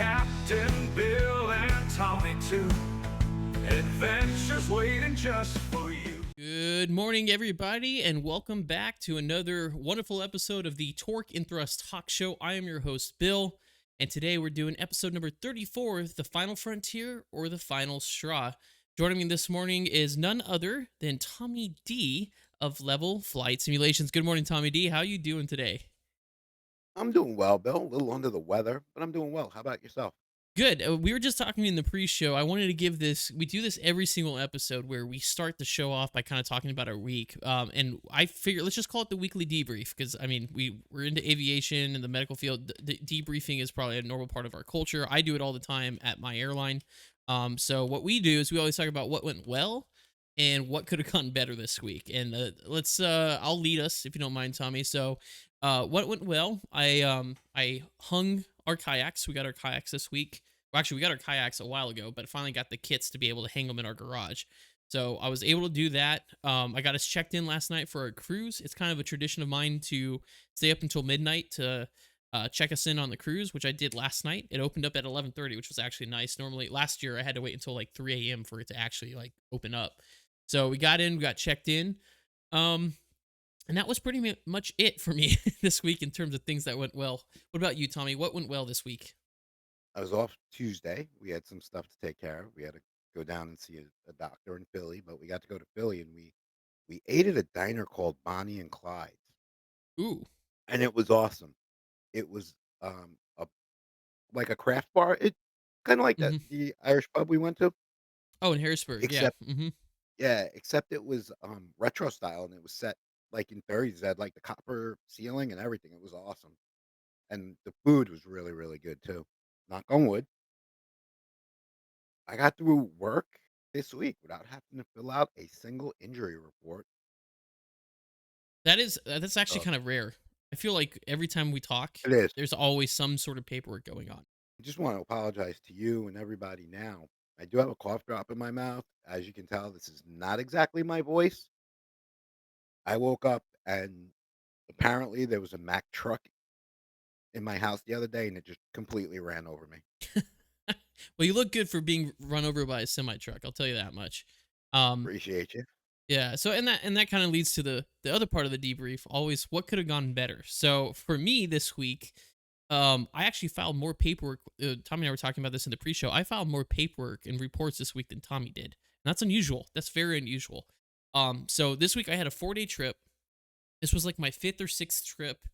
Captain Bill and Tommy too. Adventures waiting just for you. Good morning, everybody, and welcome back to another wonderful episode of the Torque and Thrust Talk Show. I am your host, Bill, and today we're doing episode number 34, The Final Frontier or The Final Straw. Joining me this morning is none other than Tommy D of Level Flight Simulations. Good morning, Tommy D. How you doing today? I'm doing well, Bill. A little under the weather, but I'm doing well. How about yourself? Good. We were just talking in the pre-show. I wanted to give this. We do this every single episode where we start the show off by kind of talking about our week. And I figure let's just call it the weekly debrief because I mean we're into aviation and the medical field. The debriefing is probably a normal part of our culture. I do it all the time at my airline. So what we do is we always talk about what went well and what could have gone better this week. And let's. I'll lead us if you don't mind, Tommy. So, what went well? I hung our kayaks. We got our kayaks this week. Well, actually, we got our kayaks a while ago, but finally got the kits to be able to hang them in our garage. So I was able to do that. I got us checked in last night for a cruise. It's kind of a tradition of mine to stay up until midnight to check us in on the cruise, which I did last night. It opened up at 11:30, which was actually nice. Normally, last year I had to wait until like 3 a.m. for it to actually like open up. So we got in, we got checked in. And that was pretty much it for me this week in terms of things that went well. What about you, Tommy? What went well this week? I was off Tuesday. We had some stuff to take care of. We had to go down and see a doctor in Philly, but we got to go to Philly and we ate at a diner called Bonnie and Clyde's, Ooh. and it was awesome. It was a like a craft bar. It kind of like that Hmm. the Irish pub we went to, Oh, in Harrisburg. Yeah. except yeah, except it was retro style and it was set like in 30s. It had like the copper ceiling and everything. It was awesome, and the food was really really good too. Knock on wood. I got through work this week without having to fill out a single injury report. That's actually So kind of rare. I feel like every time we talk, it is. there's always some sort of paperwork going on. I just want to apologize to you and everybody now. I do have a cough drop in my mouth. As you can tell, this is not exactly my voice. I woke up and apparently there was a Mack truck in my house the other day and it just completely ran over me. Well, you look good for being run over by a semi truck. I'll tell you that much. Um, Appreciate you. Yeah, so and that kind of leads to the other part of the debrief, always what could have gone better. So for me this week, I actually filed more paperwork. Tommy and I were talking about this in the pre-show. I filed more paperwork and reports this week than Tommy did. And that's unusual. That's very unusual. So this week I had a 4-day trip. This was like my fifth or sixth trip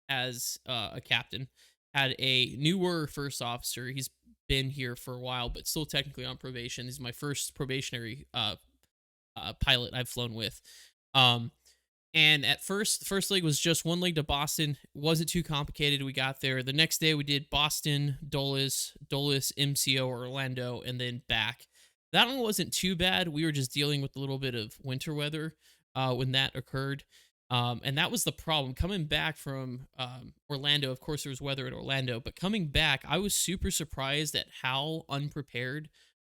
as a captain. Had a newer first officer. He's been here for a while, but still technically on probation. He's my first probationary pilot I've flown with. Um, and at first, the first leg was just one leg to Boston. Wasn't too complicated. We got there. The next day, we did Boston, Dulles, MCO, Orlando, and then back. That one wasn't too bad. We were just dealing with a little bit of winter weather when that occurred. And that was the problem. Coming back from Orlando, of course, there was weather at Orlando, but coming back, I was super surprised at how unprepared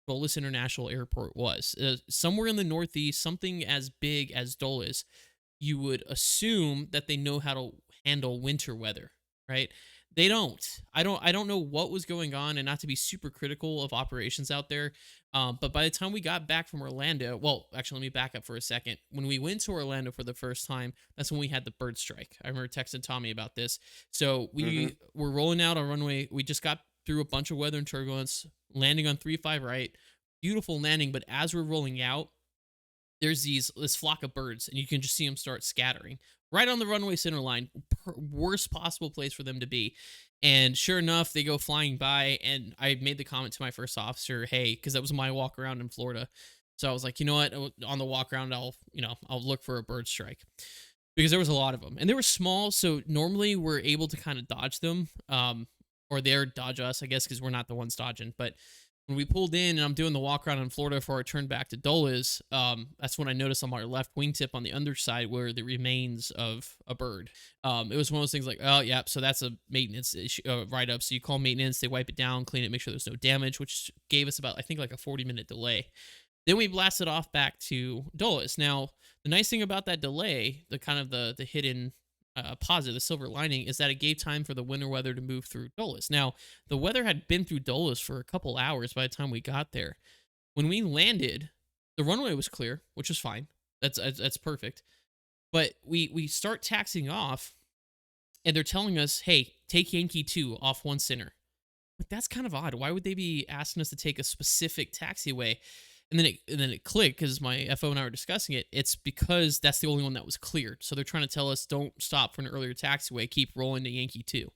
Dulles International Airport was. Somewhere in the Northeast, something as big as Dulles, you would assume that they know how to handle winter weather, right? They don't. I don't know what was going on, and not to be super critical of operations out there. But by the time we got back from Orlando, well, actually, let me back up for a second. When we went to Orlando for the first time, that's when we had the bird strike. I remember texting Tommy about this. So Hmm. we were rolling out on runway. We just got through a bunch of weather and turbulence, landing on 35 right. Beautiful landing, but as we're rolling out, there's this flock of birds, and you can just see them start scattering right on the runway center line. Worst possible place for them to be. And sure enough, they go flying by, and I made the comment to my first officer, "Hey," because that was my walk around in Florida. So I was like, you know what? On the walk around, I'll look for a bird strike because there was a lot of them, and they were small. So normally we're able to kind of dodge them, or they're dodge us, I guess, because we're not the ones dodging. But when we pulled in and I'm doing the walk around in Florida before I turned back to Dulles, that's when I noticed on my left wingtip on the underside were the remains of a bird. It was one of those things like, oh, yeah, so that's a maintenance issue, write up. So you call maintenance, they wipe it down, clean it, make sure there's no damage, which gave us about, I think, like a 40-minute delay. Then we blasted off back to Dulles. Now, the nice thing about that delay, the kind of the hidden positive, the silver lining is that it gave time for the winter weather to move through Dulles. Now, the weather had been through Dulles for a couple hours by the time we got there. When we landed, the runway was clear, which was fine. That's perfect. But we start taxiing off, and they're telling us, "Hey, take Yankee 2 off one center." But that's kind of odd. Why would they be asking us to take a specific taxiway? And then it clicked because my FO and I were discussing it. It's because that's the only one that was cleared. So they're trying to tell us don't stop for an earlier taxiway, keep rolling to Yankee 2.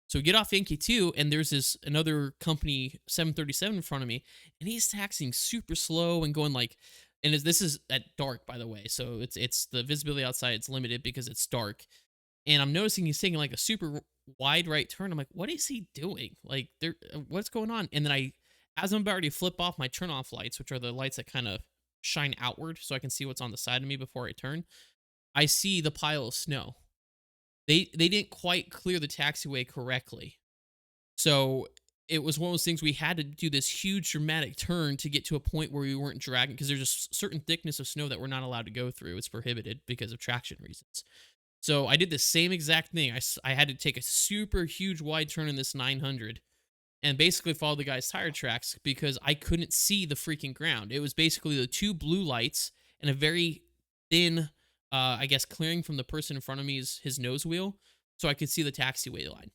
So we get off Yankee 2, and there's this another company 737 in front of me, and he's taxiing super slow and going like, and this is at dark, by the way. So it's the visibility outside, it's limited because it's dark. And I'm noticing he's taking like a super wide right turn. I'm like, what is he doing? Like, what's going on? And then as I'm about to flip off my turn off lights, which are the lights that kind of shine outward so I can see what's on the side of me before I turn, I see the pile of snow. They didn't quite clear the taxiway correctly. So it was one of those things we had to do this huge dramatic turn to get to a point where we weren't dragging because there's a certain thickness of snow that we're not allowed to go through. It's prohibited because of traction reasons. So I did the same exact thing. I had to take a super huge wide turn in this 900 and basically follow the guy's tire tracks because I couldn't see the freaking ground. It was basically the two blue lights and a very thin, I guess, clearing from the person in front of me is his nose wheel, so I could see the taxiway line.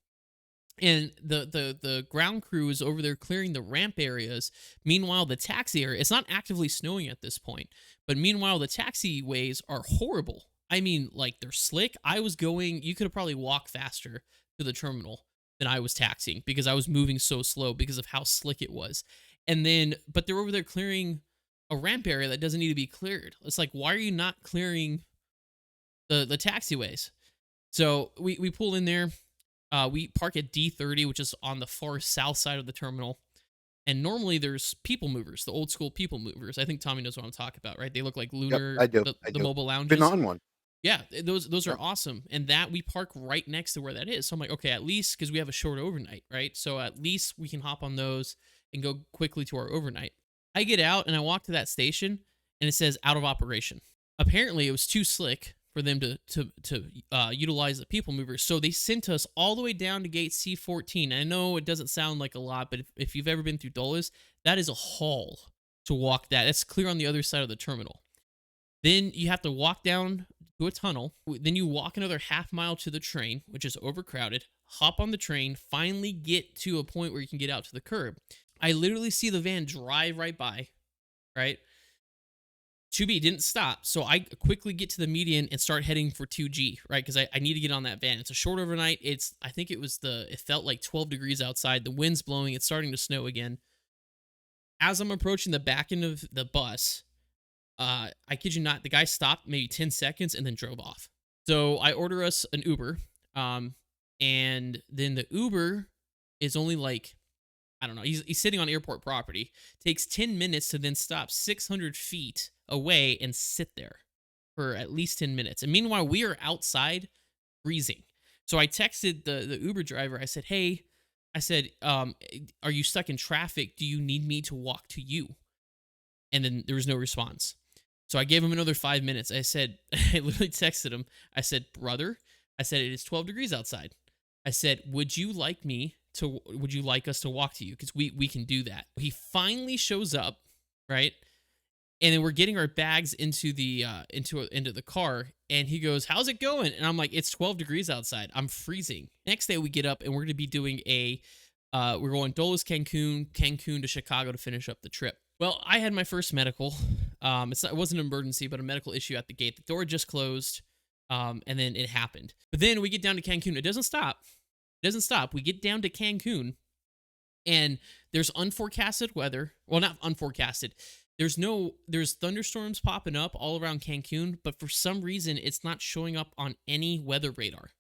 And the ground crew is over there clearing the ramp areas. Meanwhile, the taxi area, it's not actively snowing at this point, but meanwhile, the taxiways are horrible. I mean, like, they're slick. You could have probably walked faster to the terminal than I was taxiing because I was moving so slow because of how slick it was. But they're over there clearing a ramp area that doesn't need to be cleared. It's like, why are you not clearing the taxiways? So we pull in there. We park at D30, which is on the far south side of the terminal. And normally there's people movers, the old school people movers. I think Tommy knows what I'm talking about, right? They look like Yep, lunar, I do. I the do. mobile Been lounges. on one. Yeah, those are Yep. awesome. And that we park right next to where that is. So I'm like, okay, at least because we have a short overnight, right? So at least we can hop on those and go quickly to our overnight. I get out and I walk to that station and it says out of operation. Apparently it was too slick for them to utilize the people movers. So they sent us all the way down to gate C14. I know it doesn't sound like a lot, but if you've ever been through Dulles, that is a haul to walk that. That's clear on the other side of the terminal. Then you have to walk down to a tunnel. Then you walk another half mile to the train, which is overcrowded. Hop on the train, finally get to a point where you can get out to the curb. I literally see the van drive right by, right? 2B didn't stop, so I quickly get to the median and start heading for 2G, right? Because I need to get on that van. It's a short overnight. It felt like 12 degrees outside. The wind's blowing. It's starting to snow again. As I'm approaching the back end of the bus, I kid you not, the guy stopped maybe 10 seconds and then drove off. So I order us an Uber, and then the Uber is only like, I don't know, he's sitting on airport property. Takes 10 minutes to then stop 600 feet away and sit there for at least 10 minutes. And meanwhile, we are outside freezing. So I texted the Uber driver. I said, hey, are you stuck in traffic? Do you need me to walk to you? And then there was no response. So I gave him another 5 minutes. I literally texted him. I said, brother, it is 12 degrees outside. I said, would you like us to walk to you? Because we can do that. He finally shows up, right? And then we're getting our bags into the car, and he goes, how's it going? And I'm like, it's 12 degrees outside. I'm freezing. Next day we get up and we're going to be doing we're going Dulles, Cancun to Chicago to finish up the trip. Well, I had my first medical. It wasn't an emergency, but a medical issue at the gate. The door just closed, and then it happened. But then we get down to Cancun. It doesn't stop. We get down to Cancun, and there's unforecasted weather. Well, not unforecasted. There's thunderstorms popping up all around Cancun, but for some reason, it's not showing up on any weather radar.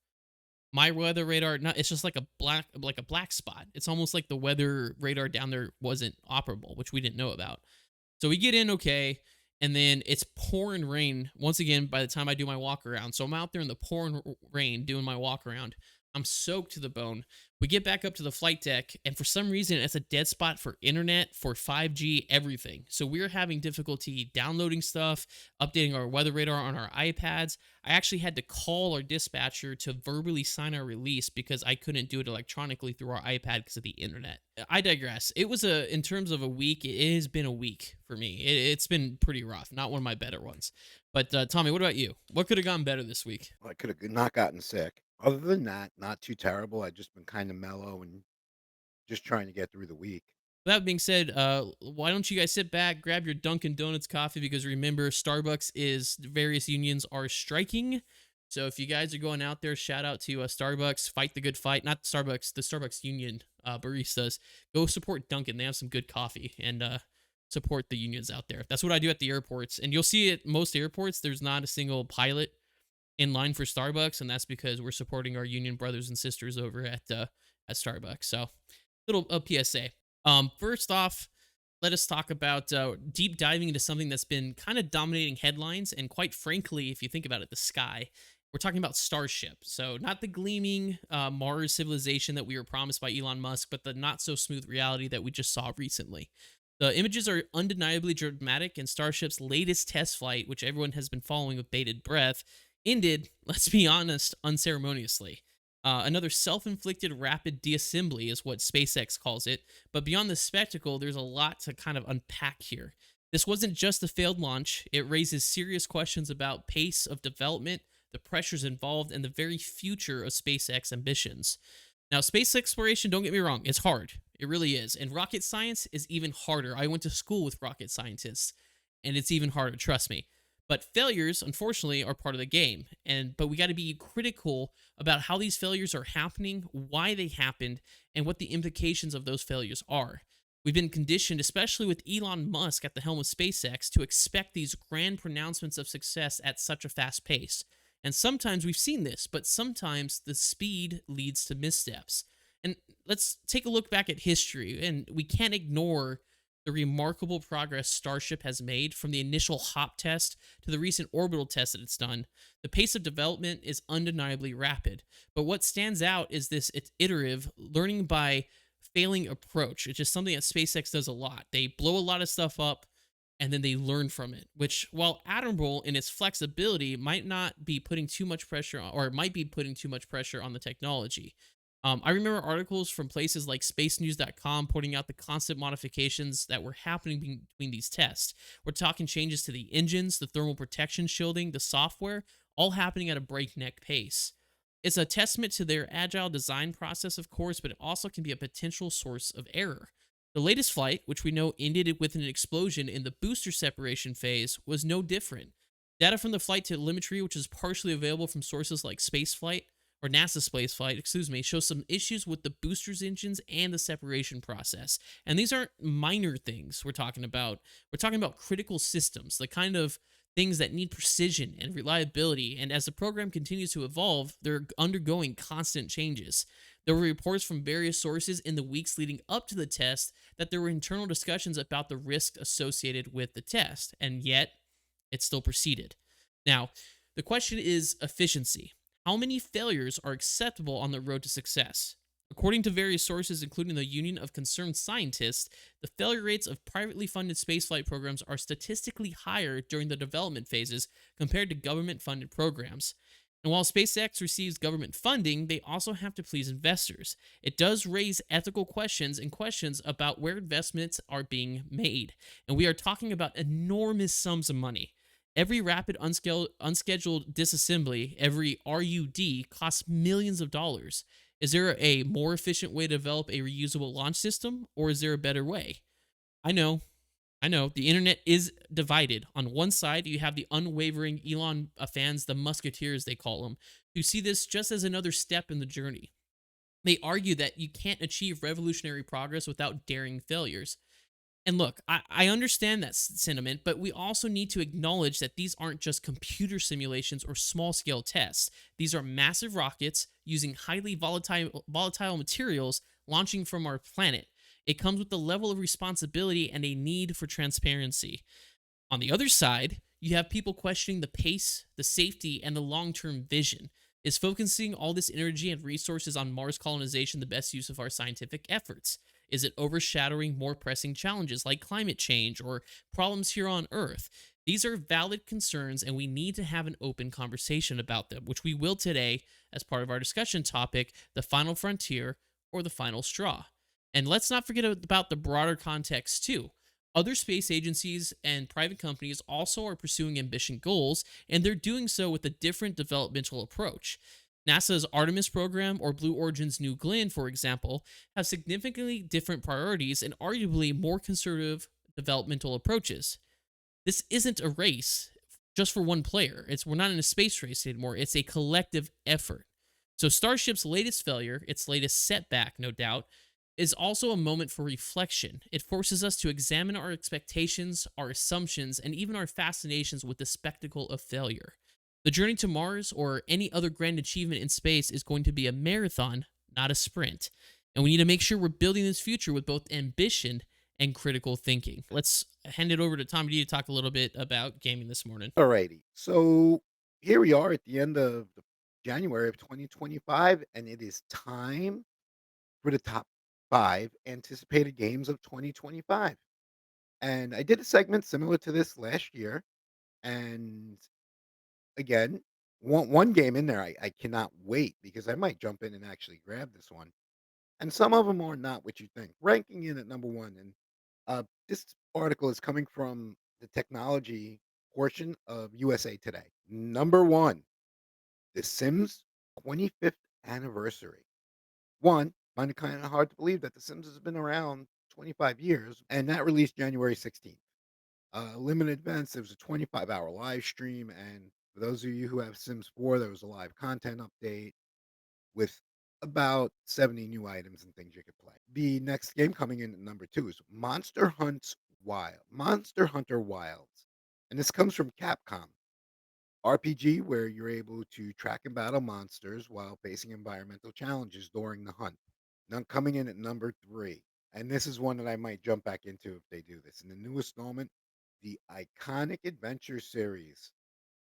My weather radar, it's just like a black spot. It's almost like the weather radar down there wasn't operable, which we didn't know about. So we get in okay, and then it's pouring rain once again by the time I do my walk around. So I'm out there in the pouring rain doing my walk around. I'm soaked to the bone. We get back up to the flight deck, and for some reason, it's a dead spot for internet, for 5G, everything. So we're having difficulty downloading stuff, updating our weather radar on our iPads. I actually had to call our dispatcher to verbally sign our release because I couldn't do it electronically through our iPad because of the internet. I digress. It was in terms of a week, it has been a week for me. It's been pretty rough, not one of my better ones. But Tommy, what about you? What could have gone better this week? Well, I could have not gotten sick. Other than that, not too terrible. I just been kind of mellow and just trying to get through the week. That being said, why don't you guys sit back, grab your Dunkin' Donuts coffee? Because remember, Starbucks is various unions are striking. So if you guys are going out there, shout out to Starbucks, fight the good fight. Not Starbucks, the Starbucks union baristas. Go support Dunkin'. They have some good coffee and support the unions out there. That's what I do at the airports, and you'll see at most airports. There's not a single pilot in line for Starbucks, and that's because we're supporting our union brothers and sisters over at Starbucks. So little PSA. First off, let us talk about deep diving into something that's been kind of dominating headlines, and quite frankly, if you think about it, the sky. We're talking about Starship. So not the gleaming Mars civilization that we were promised by Elon Musk, but the not so smooth reality that we just saw recently. The images are undeniably dramatic, and Starship's latest test flight, which everyone has been following with bated breath, ended, let's be honest, unceremoniously. Another self inflicted rapid deassembly is what SpaceX calls it, but beyond the spectacle, there's a lot to kind of unpack here. This wasn't just a failed launch, it raises serious questions about pace of development, the pressures involved, and the very future of SpaceX ambitions. Now, space exploration, don't get me wrong, it's hard. It really is. And rocket science is even harder. I went to school with rocket scientists, and it's even harder, trust me. But failures, unfortunately, are part of the game. But we got to be critical about how these failures are happening, why they happened, and what the implications of those failures are. We've been conditioned, especially with Elon Musk at the helm of SpaceX, to expect these grand pronouncements of success at such a fast pace. And sometimes we've seen this, but sometimes the speed leads to missteps. And let's take a look back at history, and we can't ignore the remarkable progress Starship has made from the initial hop test to the recent orbital test that it's done. The pace of development is undeniably rapid, but what stands out is this iterative learning by failing approach. It's just something that SpaceX does a lot. They blow a lot of stuff up and then they learn from it, which, while admirable in its flexibility, might not be putting too much pressure or it might be putting too much pressure on the technology. I remember articles from places like spacenews.com pointing out the constant modifications that were happening between these tests. We're talking changes to the engines, the thermal protection shielding, the software, all happening at a breakneck pace. It's a testament to their agile design process, of course, but it also can be a potential source of error. The latest flight, which we know ended with an explosion in the booster separation phase, was no different. Data from the flight telemetry, which is partially available from sources like Spaceflight, or NASA spaceflight, excuse me, shows some issues with the boosters engines and the separation process. And these aren't minor things we're talking about. We're talking about critical systems, the kind of things that need precision and reliability. And as the program continues to evolve, they're undergoing constant changes. There were reports from various sources in the weeks leading up to the test that there were internal discussions about the risk associated with the test, and yet it still proceeded. Now, the question is efficiency. How many failures are acceptable on the road to success? According to various sources, including the Union of Concerned Scientists, the failure rates of privately funded spaceflight programs are statistically higher during the development phases compared to government funded programs. And while SpaceX receives government funding, they also have to please investors. It does raise ethical questions and questions about where investments are being made. And we are talking about enormous sums of money. Every rapid unscheduled disassembly, every RUD, costs millions of dollars. Is there a more efficient way to develop a reusable launch system, or is there a better way? I know, the internet is divided. On one side, you have the unwavering Elon fans, the musketeers they call them, who see this just as another step in the journey. They argue that you can't achieve revolutionary progress without daring failures. And look, I understand that sentiment, but we also need to acknowledge that these aren't just computer simulations or small scale tests. These are massive rockets using highly volatile materials launching from our planet. It comes with a level of responsibility and a need for transparency. On the other side, you have people questioning the pace, the safety, and the long term vision. Is focusing all this energy and resources on Mars colonization the best use of our scientific efforts? Is it overshadowing more pressing challenges like climate change or problems here on Earth? These are valid concerns, and we need to have an open conversation about them, which we will today as part of our discussion topic, the final frontier or the final straw. And let's not forget about the broader context, too. Other space agencies and private companies also are pursuing ambition goals, and they're doing so with a different developmental approach. NASA's Artemis program or Blue Origin's New Glenn, for example, have significantly different priorities and arguably more conservative developmental approaches. This isn't a race just for one player. We're not in a space race anymore. It's a collective effort. So Starship's latest failure, its latest setback, no doubt, is also a moment for reflection. It forces us to examine our expectations, our assumptions, and even our fascinations with the spectacle of failure. The journey to Mars or any other grand achievement in space is going to be a marathon, not a sprint. And we need to make sure we're building this future with both ambition and critical thinking. Let's hand it over to Tommy D to talk a little bit about gaming this morning. Alrighty. So here we are at the end of January of 2025, and it is time for the top 5 anticipated games of 2025. And I did a segment similar to this last year. And again, one game in there I cannot wait because I might jump in and actually grab this one. And some of them are not what you think. Ranking in at number one. And this article is coming from the technology portion of USA Today. Number one, The Sims 25th anniversary. One, find it kind of hard to believe that The Sims has been around 25 years, and that released January 16th. Limited events, there was a 25-hour live stream, and for those of you who have Sims 4, there was a live content update with about 70 new items and things you could play. The next game coming in at number two is Monster Hunter Wilds. And this comes from Capcom. RPG where you're able to track and battle monsters while facing environmental challenges during the hunt. Now coming in at number three, and this is one that I might jump back into if they do this. In the new installment, the iconic adventure series,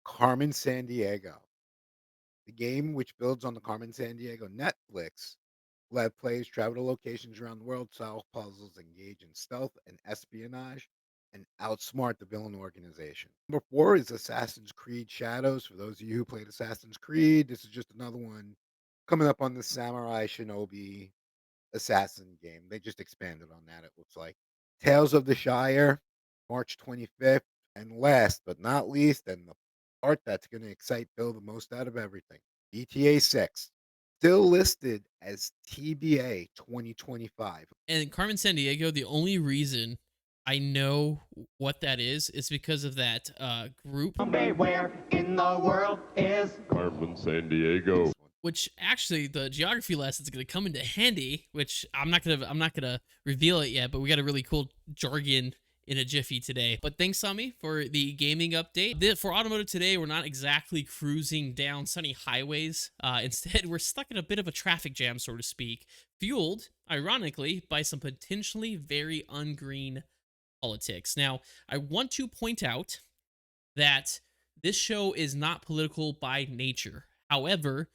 Carmen Sandiego. The game, which builds on the Carmen Sandiego Netflix, will have players travel to locations around the world, solve puzzles, engage in stealth and espionage, and outsmart the villain organization. Number four is Assassin's Creed Shadows. For those of you who played Assassin's Creed, this is just another one coming up on the Samurai Shinobi Assassin game. They just expanded on that, it looks like. Tales of the Shire, March 25th. And last but not least, and the part that's going to excite Bill the most out of everything, GTA 6, still listed as TBA 2025. And Carmen Sandiego, the only reason I know what that is because of that group, Where in the world is Carmen San Diego. which actually the geography lesson is going to come into handy. Which I'm not gonna reveal it yet, but we got a really cool jargon in a jiffy today. But thanks, Sami, for the gaming update. For automotive today, we're not exactly cruising down sunny highways. Instead, we're stuck in a bit of a traffic jam, so to speak, fueled, ironically, by some potentially very ungreen politics. Now, I want to point out that this show is not political by nature. However,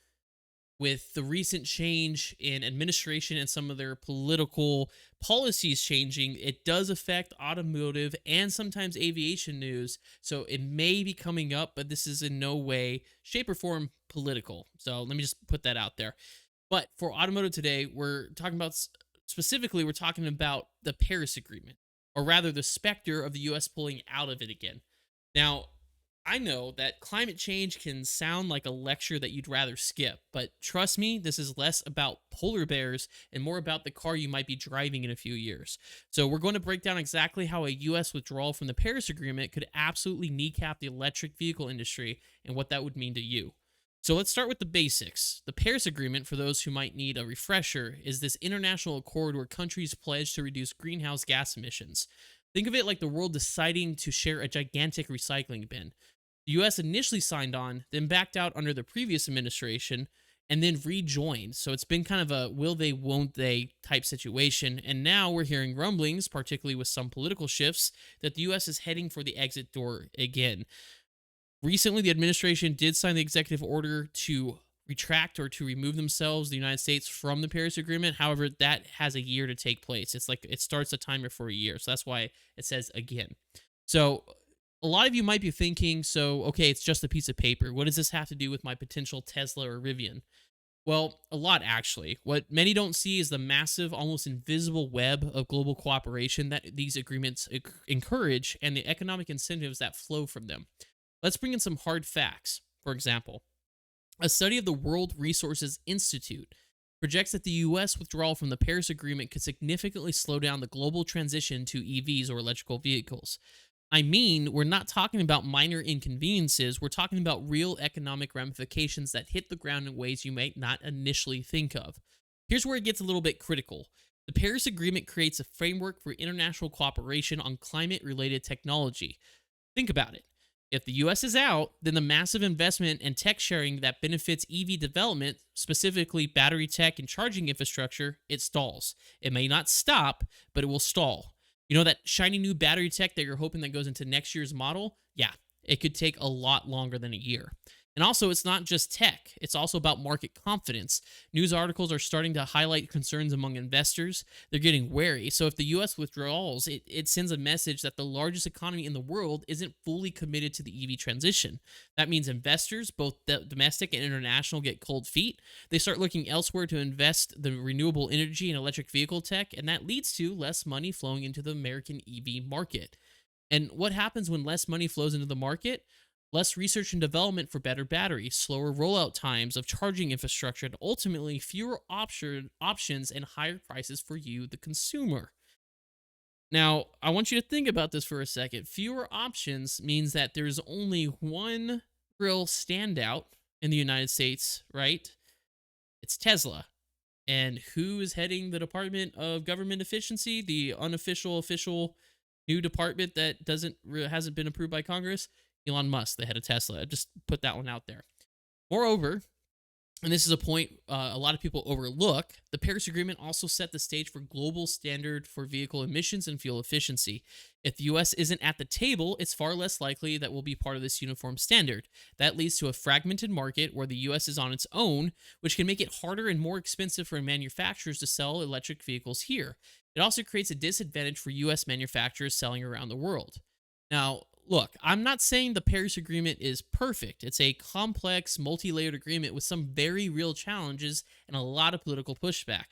with the recent change in administration and some of their political policies changing, it does affect automotive and sometimes aviation news. So it may be coming up, but this is in no way, shape, or form political. So let me just put that out there. But for automotive today, we're talking about the Paris Agreement, or rather the specter of the U.S. pulling out of it again. Now, I know that climate change can sound like a lecture that you'd rather skip, but trust me, this is less about polar bears and more about the car you might be driving in a few years. So we're going to break down exactly how a U.S. withdrawal from the Paris Agreement could absolutely kneecap the electric vehicle industry and what that would mean to you. So let's start with the basics. The Paris Agreement, for those who might need a refresher, is this international accord where countries pledge to reduce greenhouse gas emissions. Think of it like the world deciding to share a gigantic recycling bin. The U.S. initially signed on, then backed out under the previous administration, and then rejoined. So it's been kind of a will they, won't they type situation. And now we're hearing rumblings, particularly with some political shifts, that the U.S. is heading for the exit door again. Recently, the administration did sign the executive order to retract or to remove themselves, the United States, from the Paris Agreement. However, that has a year to take place. It's like it starts a timer for a year. So that's why it says again. So a lot of you might be thinking, so, okay, it's just a piece of paper. What does this have to do with my potential Tesla or Rivian? Well, a lot actually. What many don't see is the massive, almost invisible web of global cooperation that these agreements encourage and the economic incentives that flow from them. Let's bring in some hard facts. For example, a study of the World Resources Institute projects that the U.S. withdrawal from the Paris Agreement could significantly slow down the global transition to EVs or electrical vehicles. I mean, we're not talking about minor inconveniences. We're talking about real economic ramifications that hit the ground in ways you might not initially think of. Here's where it gets a little bit critical. The Paris Agreement creates a framework for international cooperation on climate-related technology. Think about it. If the US is out, then the massive investment and tech sharing that benefits EV development, specifically battery tech and charging infrastructure, it stalls. It may not stop, but it will stall. You know that shiny new battery tech that you're hoping that goes into next year's model? Yeah, it could take a lot longer than a year. And also, it's not just tech, it's also about market confidence. News articles are starting to highlight concerns among investors. They're getting wary. So if the US withdraws, it sends a message that the largest economy in the world isn't fully committed to the EV transition. That means investors, both domestic and international, get cold feet. They start looking elsewhere to invest the renewable energy and electric vehicle tech, and that leads to less money flowing into the American EV market. And what happens when less money flows into the market? Less research and development for better batteries, slower rollout times of charging infrastructure, and ultimately fewer options and higher prices for you, the consumer. Now, I want you to think about this for a second. Fewer options means that there's only one real standout in the United States, right? It's Tesla. And who is heading the Department of Government Efficiency, the unofficial, official new department that hasn't been approved by Congress? Elon Musk, the head of Tesla. I just put that one out there. Moreover, and this is a point a lot of people overlook, the Paris Agreement also set the stage for global standard for vehicle emissions and fuel efficiency. If the US isn't at the table, it's far less likely that we'll be part of this uniform standard. That leads to a fragmented market where the US is on its own, which can make it harder and more expensive for manufacturers to sell electric vehicles here. It also creates a disadvantage for US manufacturers selling around the world. Now, look, I'm not saying the Paris Agreement is perfect. It's a complex, multi-layered agreement with some very real challenges and a lot of political pushback.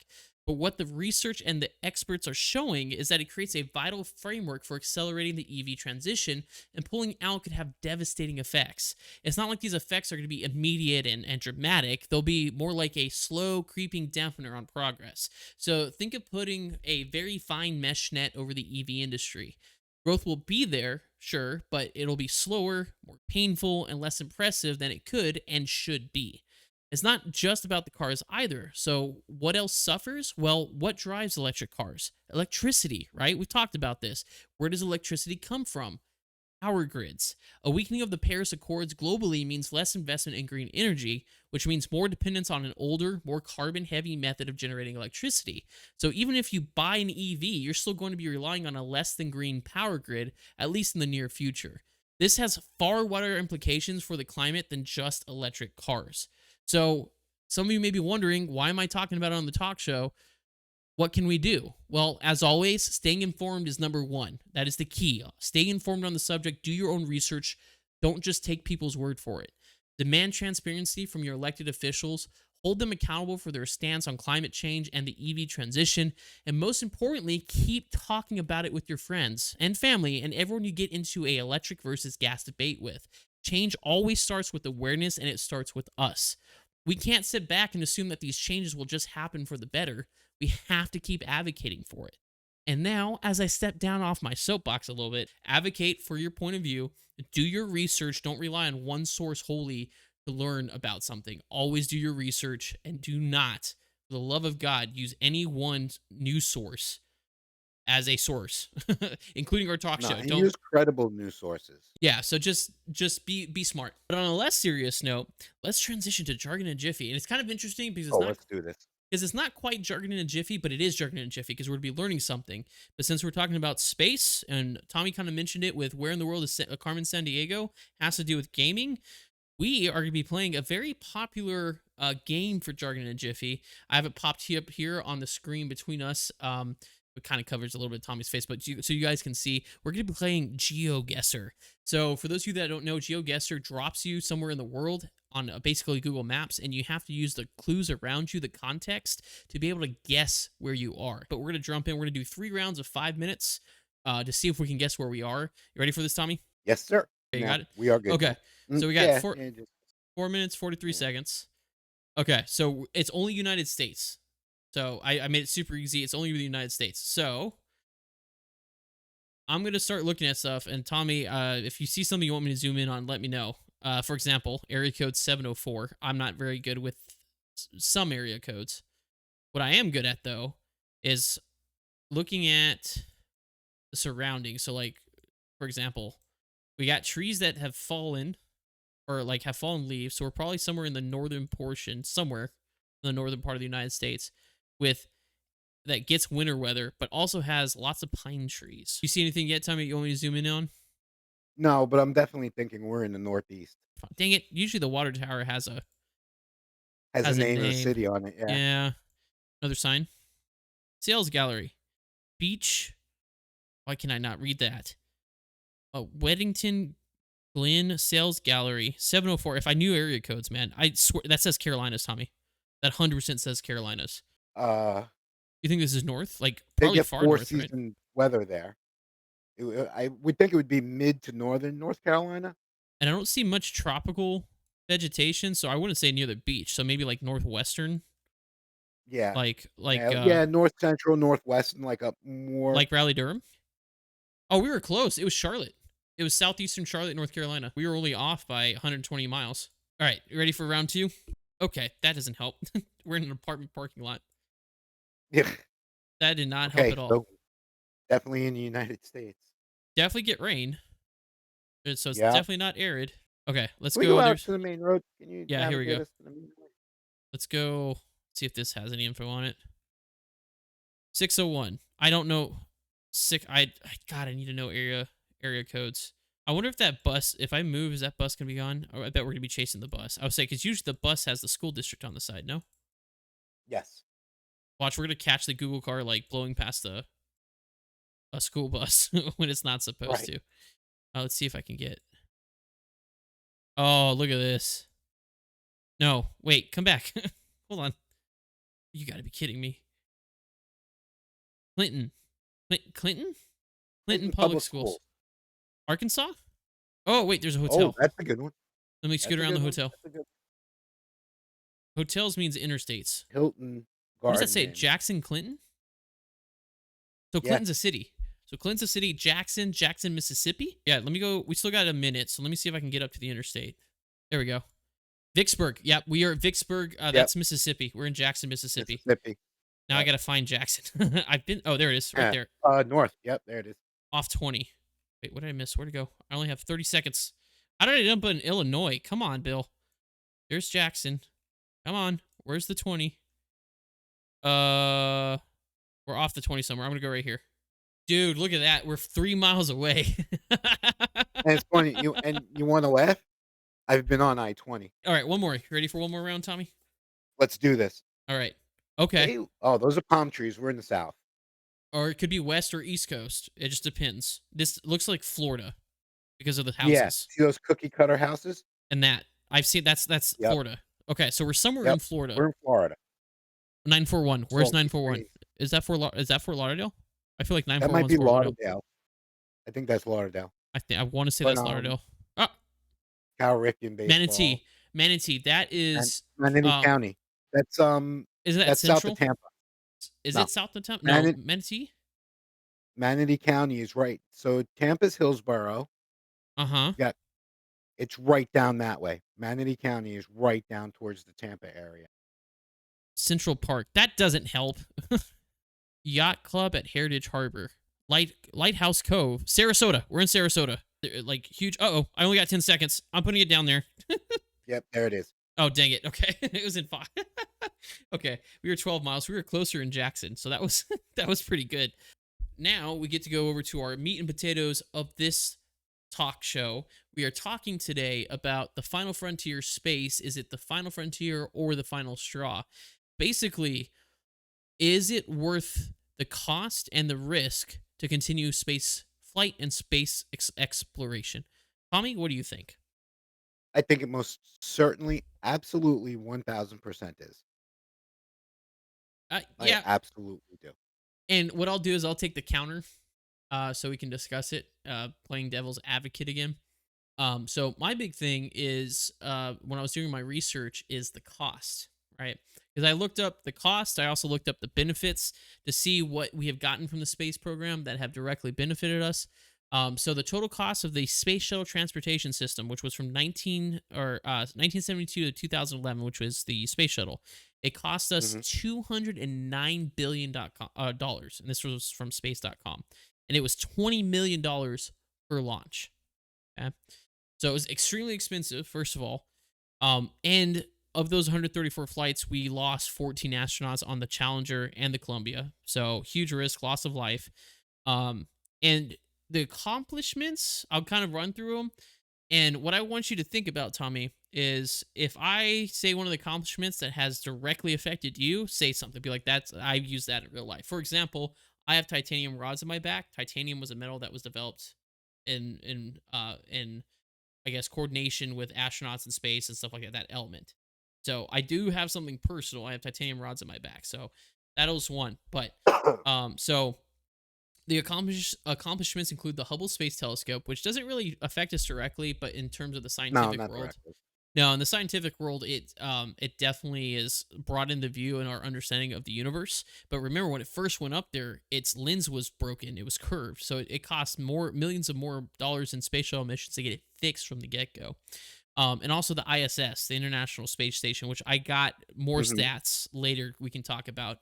But what the research and the experts are showing is that it creates a vital framework for accelerating the EV transition, and pulling out could have devastating effects. It's not like these effects are going to be immediate and dramatic. They'll be more like a slow, creeping dampener on progress. So think of putting a very fine mesh net over the EV industry. Growth will be there, sure, but it'll be slower, more painful, and less impressive than it could and should be. It's not just about the cars either. So what else suffers? Well, what drives electric cars? Electricity, right? We've talked about this. Where does electricity come from? Power grids. A weakening of the Paris Accords globally means less investment in green energy, which means more dependence on an older, more carbon-heavy method of generating electricity. So even if you buy an EV, you're still going to be relying on a less than green power grid, at least in the near future. This has far wider implications for the climate than just electric cars. So some of you may be wondering, why am I talking about it on the talk show? What can we do? Well, as always, staying informed is number one. That is the key. Stay informed on the subject. Do your own research. Don't just take people's word for it. Demand transparency from your elected officials. Hold them accountable for their stance on climate change and the EV transition. And most importantly, keep talking about it with your friends and family and everyone you get into a electric versus gas debate with. Change always starts with awareness, and it starts with us. We can't sit back and assume that these changes will just happen for the better. We have to keep advocating for it. And now, as I step down off my soapbox a little bit, advocate for your point of view. Do your research. Don't rely on one source wholly to learn about something. Always do your research, and do not, for the love of God, use any one news source as a source, including our talk show. And Don't use credible news sources. Yeah, so just be smart. But on a less serious note, let's transition to jargon and jiffy. And it's kind of interesting because Let's do this. it's not quite jargon and jiffy, but it is jargon and jiffy because we're going to be learning something. But since we're talking about space, and Tommy kind of mentioned it with where in the world is Carmen Sandiego, has to do with gaming, we are going to be playing a very popular game for Jargon and Jiffy. I have it popped up here on the screen between us. It kind of covers a little bit of Tommy's face, but so you guys can see, we're going to be playing GeoGuessr. So for those of you that don't know, GeoGuessr drops you somewhere in the world on basically Google Maps, and you have to use the clues around you, the context, to be able to guess where you are. But we're going to jump in. We're going to do 3 rounds of 5 minutes to see if we can guess where we are. You ready for this, Tommy? Yes, sir. Okay, you got it? We are good. Okay. So we got yeah, 4 minutes, 43 seconds. Okay, so it's only United States. So I made it super easy. It's only the United States. So I'm going to start looking at stuff. And Tommy, if you see something you want me to zoom in on, let me know. For example, area code 704. I'm not very good with some area codes. What I am good at, though, is looking at the surroundings. So, like, for example, we got trees that have fallen, or like have fallen leaves. So we're probably somewhere in the northern portion, somewhere in the northern part of the United States, with that gets winter weather, but also has lots of pine trees. You see anything yet, Tommy, you want me to zoom in on? No, but I'm definitely thinking we're in the Northeast. Dang it. Usually the water tower has a Has a name of the name. city on it. Yeah. Yeah. Another sign. Sales gallery. Beach. Why can I not read that? Weddington Glen Sales Gallery. 704. If I knew area codes, man. I swear that says Carolinas, Tommy. That 100% says Carolinas. You think this is north? Like They probably get far north, right? 4-season weather there. I would think it would be mid to northern North Carolina. And I don't see much tropical vegetation, so I wouldn't say near the beach. So maybe like northwestern, Yeah. like North Central, Northwest, and like up more. like Raleigh, Durham. Oh, we were close. It was Charlotte. It was southeastern Charlotte, North Carolina. We were only off by 120 miles. All right, you ready for round 2? Okay, that doesn't help. We're in an apartment parking lot. Yeah. That did not help at all. So definitely in the United States. Definitely get rain. So it's Yeah. definitely not arid. Okay, let's Can we go. go out to the main road? Can you Yeah, here we go. navigate us to the main road? Let's go see if this has any info on it. 601. I don't know. God, I need to know area codes. I wonder if that bus, if I move, is that bus gonna be gone? Or I bet we're gonna be chasing the bus. I would say because usually the bus has the school district on the side. No. Yes. Watch, we're gonna catch the Google car like blowing past a school bus when it's not supposed to. Let's see if I can get. Oh, look at this. No, wait, come back. Hold on. You gotta be kidding me. Clinton Public Schools. Arkansas? Oh, wait, there's a hotel. Oh, that's a good one. Let me scoot around the hotel. That's a good Hotels means interstates. Hilton What Garden. does that say? Inn. Jackson, Clinton? So Clinton's a city. So Clinton's a city. Jackson, Mississippi? Yeah, let me go. We still got a minute, so let me see if I can get up to the interstate. There we go. Vicksburg. Yep, we are at Vicksburg. That's Mississippi. We're in Jackson, Mississippi. Now I got to find Jackson. I've been. Oh, there it is. Right there. North. Yep, there it is. Off 20. Wait, what did I miss? Where'd it go? I only have 30 seconds. How did I end up in Illinois? Come on, Bill. There's Jackson. Come on. Where's the 20? We're off the 20 somewhere. I'm going to go right here. Dude, look at that. We're 3 miles away. And it's funny. You want to laugh? I've been on I-20. All right, one more. You ready for one more round, Tommy? Let's do this. All right. Okay. Hey, oh, those are palm trees. We're in the South. Or it could be West or East Coast. It just depends. This looks like Florida because of the houses. Yeah. See those cookie cutter houses? And that. I've seen that's Florida. Okay, so we're somewhere in Florida. We're in Florida. 941. Where's 941? Is that Fort Lauderdale? I feel like 941 That might be Lauderdale. I think that's Lauderdale. I want to say that's Lauderdale. Oh, Cal Ripken baseball. Manatee. That is Manatee County. That's Isn't that that's central? south of Tampa. Is No. it south of Tampa? No, Manatee. Manatee County is right. So Tampa's Hillsborough. Uh-huh. Yeah. It's right down that way. Manatee County is right down towards the Tampa area. Central Park. That doesn't help. Yacht Club at Heritage Harbor. Lighthouse Cove. Sarasota. We're in Sarasota. Like huge. Uh-oh. I only got 10 seconds. I'm putting it down there. Yep, there it is. Oh, dang it. Okay. It was in 5. Okay. We were 12 miles. We were closer in Jackson. So that was that was pretty good. Now we get to go over to our meat and potatoes of this talk show, We are talking today about the final frontier space. Is it the final frontier or the final straw? Basically, is it worth the cost and the risk to continue space flight and space exploration? Tommy, what do you think? I think it most certainly, absolutely 1000% is. I Yeah, absolutely do. and what I'll do is I'll take the counter, so we can discuss it. Playing devil's advocate again. So my big thing is when I was doing my research is the cost, right? Because I looked up the cost, I also looked up the benefits to see what we have gotten from the space program that have directly benefited us. So the total cost of the space shuttle transportation system, which was from 1972 to 2011, which was the space shuttle, it cost us Mhm. $209 billion dollars, and this was from space.com, and it was $20 million per launch. Okay. So it was extremely expensive, first of all. And of those 134 flights, we lost 14 astronauts on the Challenger and the Columbia. So huge risk, loss of life. And the accomplishments, I'll kind of run through them. And what I want you to think about, Tommy, is if I say one of the accomplishments that has directly affected you, say something. Be like, that's I've used that in real life. For example, I have titanium rods in my back. Titanium was a metal that was developed in I guess coordination with astronauts in space and stuff like that, that element. So I do have something personal. I have titanium rods in my back. So that was one. But so the accomplishments include the Hubble Space Telescope, which doesn't really affect us directly, but in terms of the No, scientific not world, directly. no, in the scientific world, it definitely is broadened the view and our understanding of the universe. But remember, when it first went up there, its lens was broken; it was curved, so it cost more millions of more dollars in space shuttle missions to get it fixed from the get go. And also the ISS, the International Space Station, which I got more Mhm. stats later we can talk about.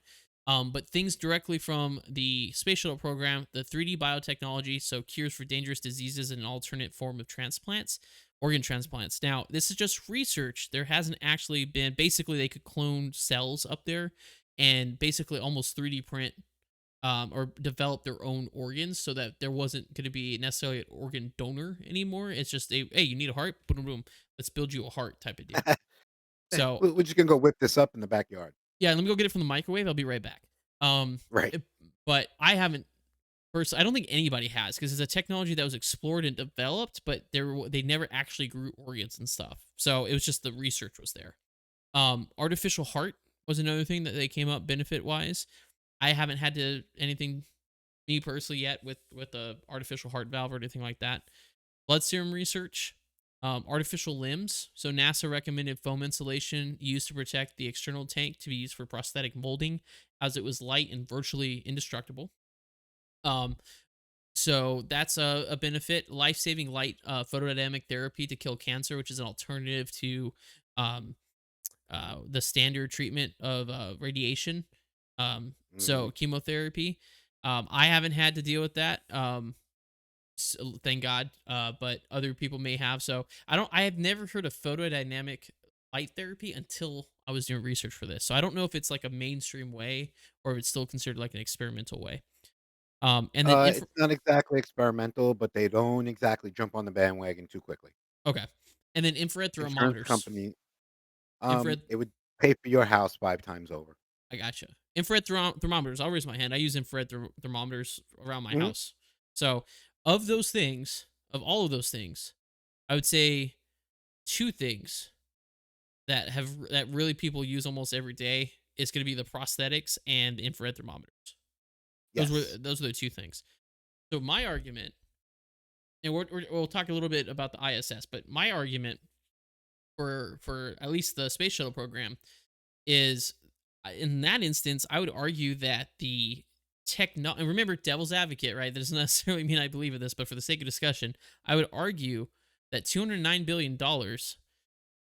But things directly from the space shuttle program, the 3D biotechnology, so cures for dangerous diseases and an alternate form of transplants, organ transplants. Now, this is just research. There hasn't actually been, basically, they could clone cells up there and basically almost 3D print or develop their own organs so that there wasn't going to be necessarily an organ donor anymore. It's just a, hey, you need a heart, boom, boom, let's build you a heart type of deal. So We're just gonna go whip this up in the backyard. yeah, let me go get it from the microwave. I'll be right back. Um, Right. it- but I haven't personally. I don't think anybody has because it's a technology that was explored and developed, but they never actually grew organs and stuff. So it was just the research was there. Artificial heart was another thing that they came up benefit wise. I haven't had to anything me personally yet with a artificial heart valve or anything like that. Blood serum research, artificial limbs. So NASA recommended foam insulation used to protect the external tank to be used for prosthetic molding, as it was light and virtually indestructible. Um, so that's a benefit. Life saving light photodynamic therapy to kill cancer, which is an alternative to um, the standard treatment of radiation. So Mhm. chemotherapy. I haven't had to deal with that. Thank God. But other people may have. So I don't. I have never heard of photodynamic light therapy until I was doing research for this. So I don't know if it's like a mainstream way or if it's still considered like an experimental way. And then It's not exactly experimental, but they don't exactly jump on the bandwagon too quickly. okay, and then infrared Insurance thermometers. company, Infrared. it would pay for your house 5 times over. I gotcha. Infrared thermometers. I'll raise my hand. I use infrared thermometers around my Mhm. house. So of those things, of all of those things, I would say two things that really people use almost every day is going to be the prosthetics and infrared thermometers. Yes. Those are the two things. So my argument, and we'll talk a little bit about the ISS, but my argument for at least the space shuttle program is in that instance, I would argue that the techno and remember devil's advocate, right? That doesn't necessarily mean I believe in this, but for the sake of discussion, I would argue that $209 billion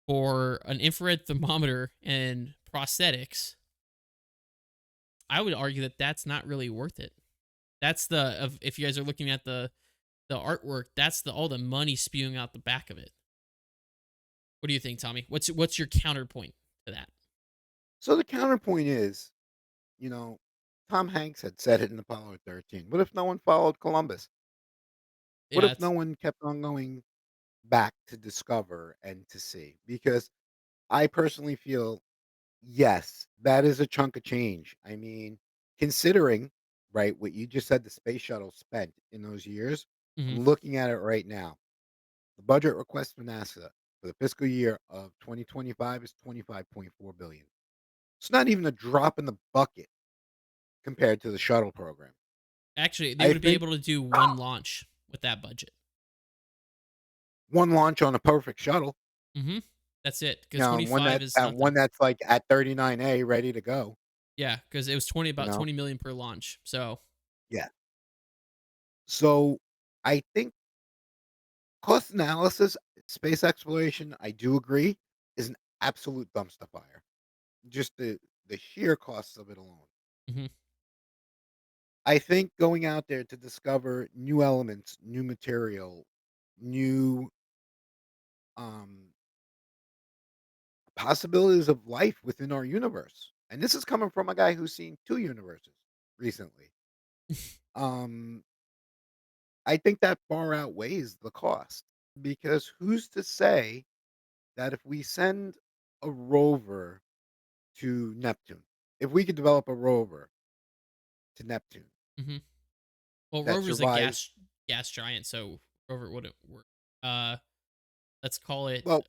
for an infrared thermometer and prosthetics, I would argue that that's not really worth it. That's the of if you guys are looking at the artwork, that's the all the money spewing out the back of it. What do you think, Tommy? What's your counterpoint to that? So the counterpoint is, you know, Tom Hanks had said it in Apollo 13. What if no one followed Columbus? What Yeah, if no it's one kept on going back to discover and to see because I personally feel yes, that is a chunk of change. I mean, considering, right, what you just said the space shuttle spent in those years, Hmm. I'm looking at it right now. The budget request for NASA for the fiscal year of 2025 is 25.4 billion. It's not even a drop in the bucket compared to the shuttle program. Actually, they I would be think able to do one launch with that budget. one launch on a perfect shuttle, Hmm. That's it. Because you know, and 25 is one nothing. that's like at 39A ready to go, Yeah, because it was you about know. 20 million per launch. So Yeah. So I think cost analysis, space exploration, I do agree, is an absolute dumpster fire. Just the sheer costs of it alone. mhm. I think going out there to discover new elements, new material, new um possibilities of life within our universe. And this is coming from a guy who's seen two universes recently. Um I think that far outweighs the cost because who's to say that if we send a rover to Neptune, if we could develop a rover to Neptune Hmm. Well, that rover's a survives, gas giant, so rover wouldn't work. Uh, let's call it well,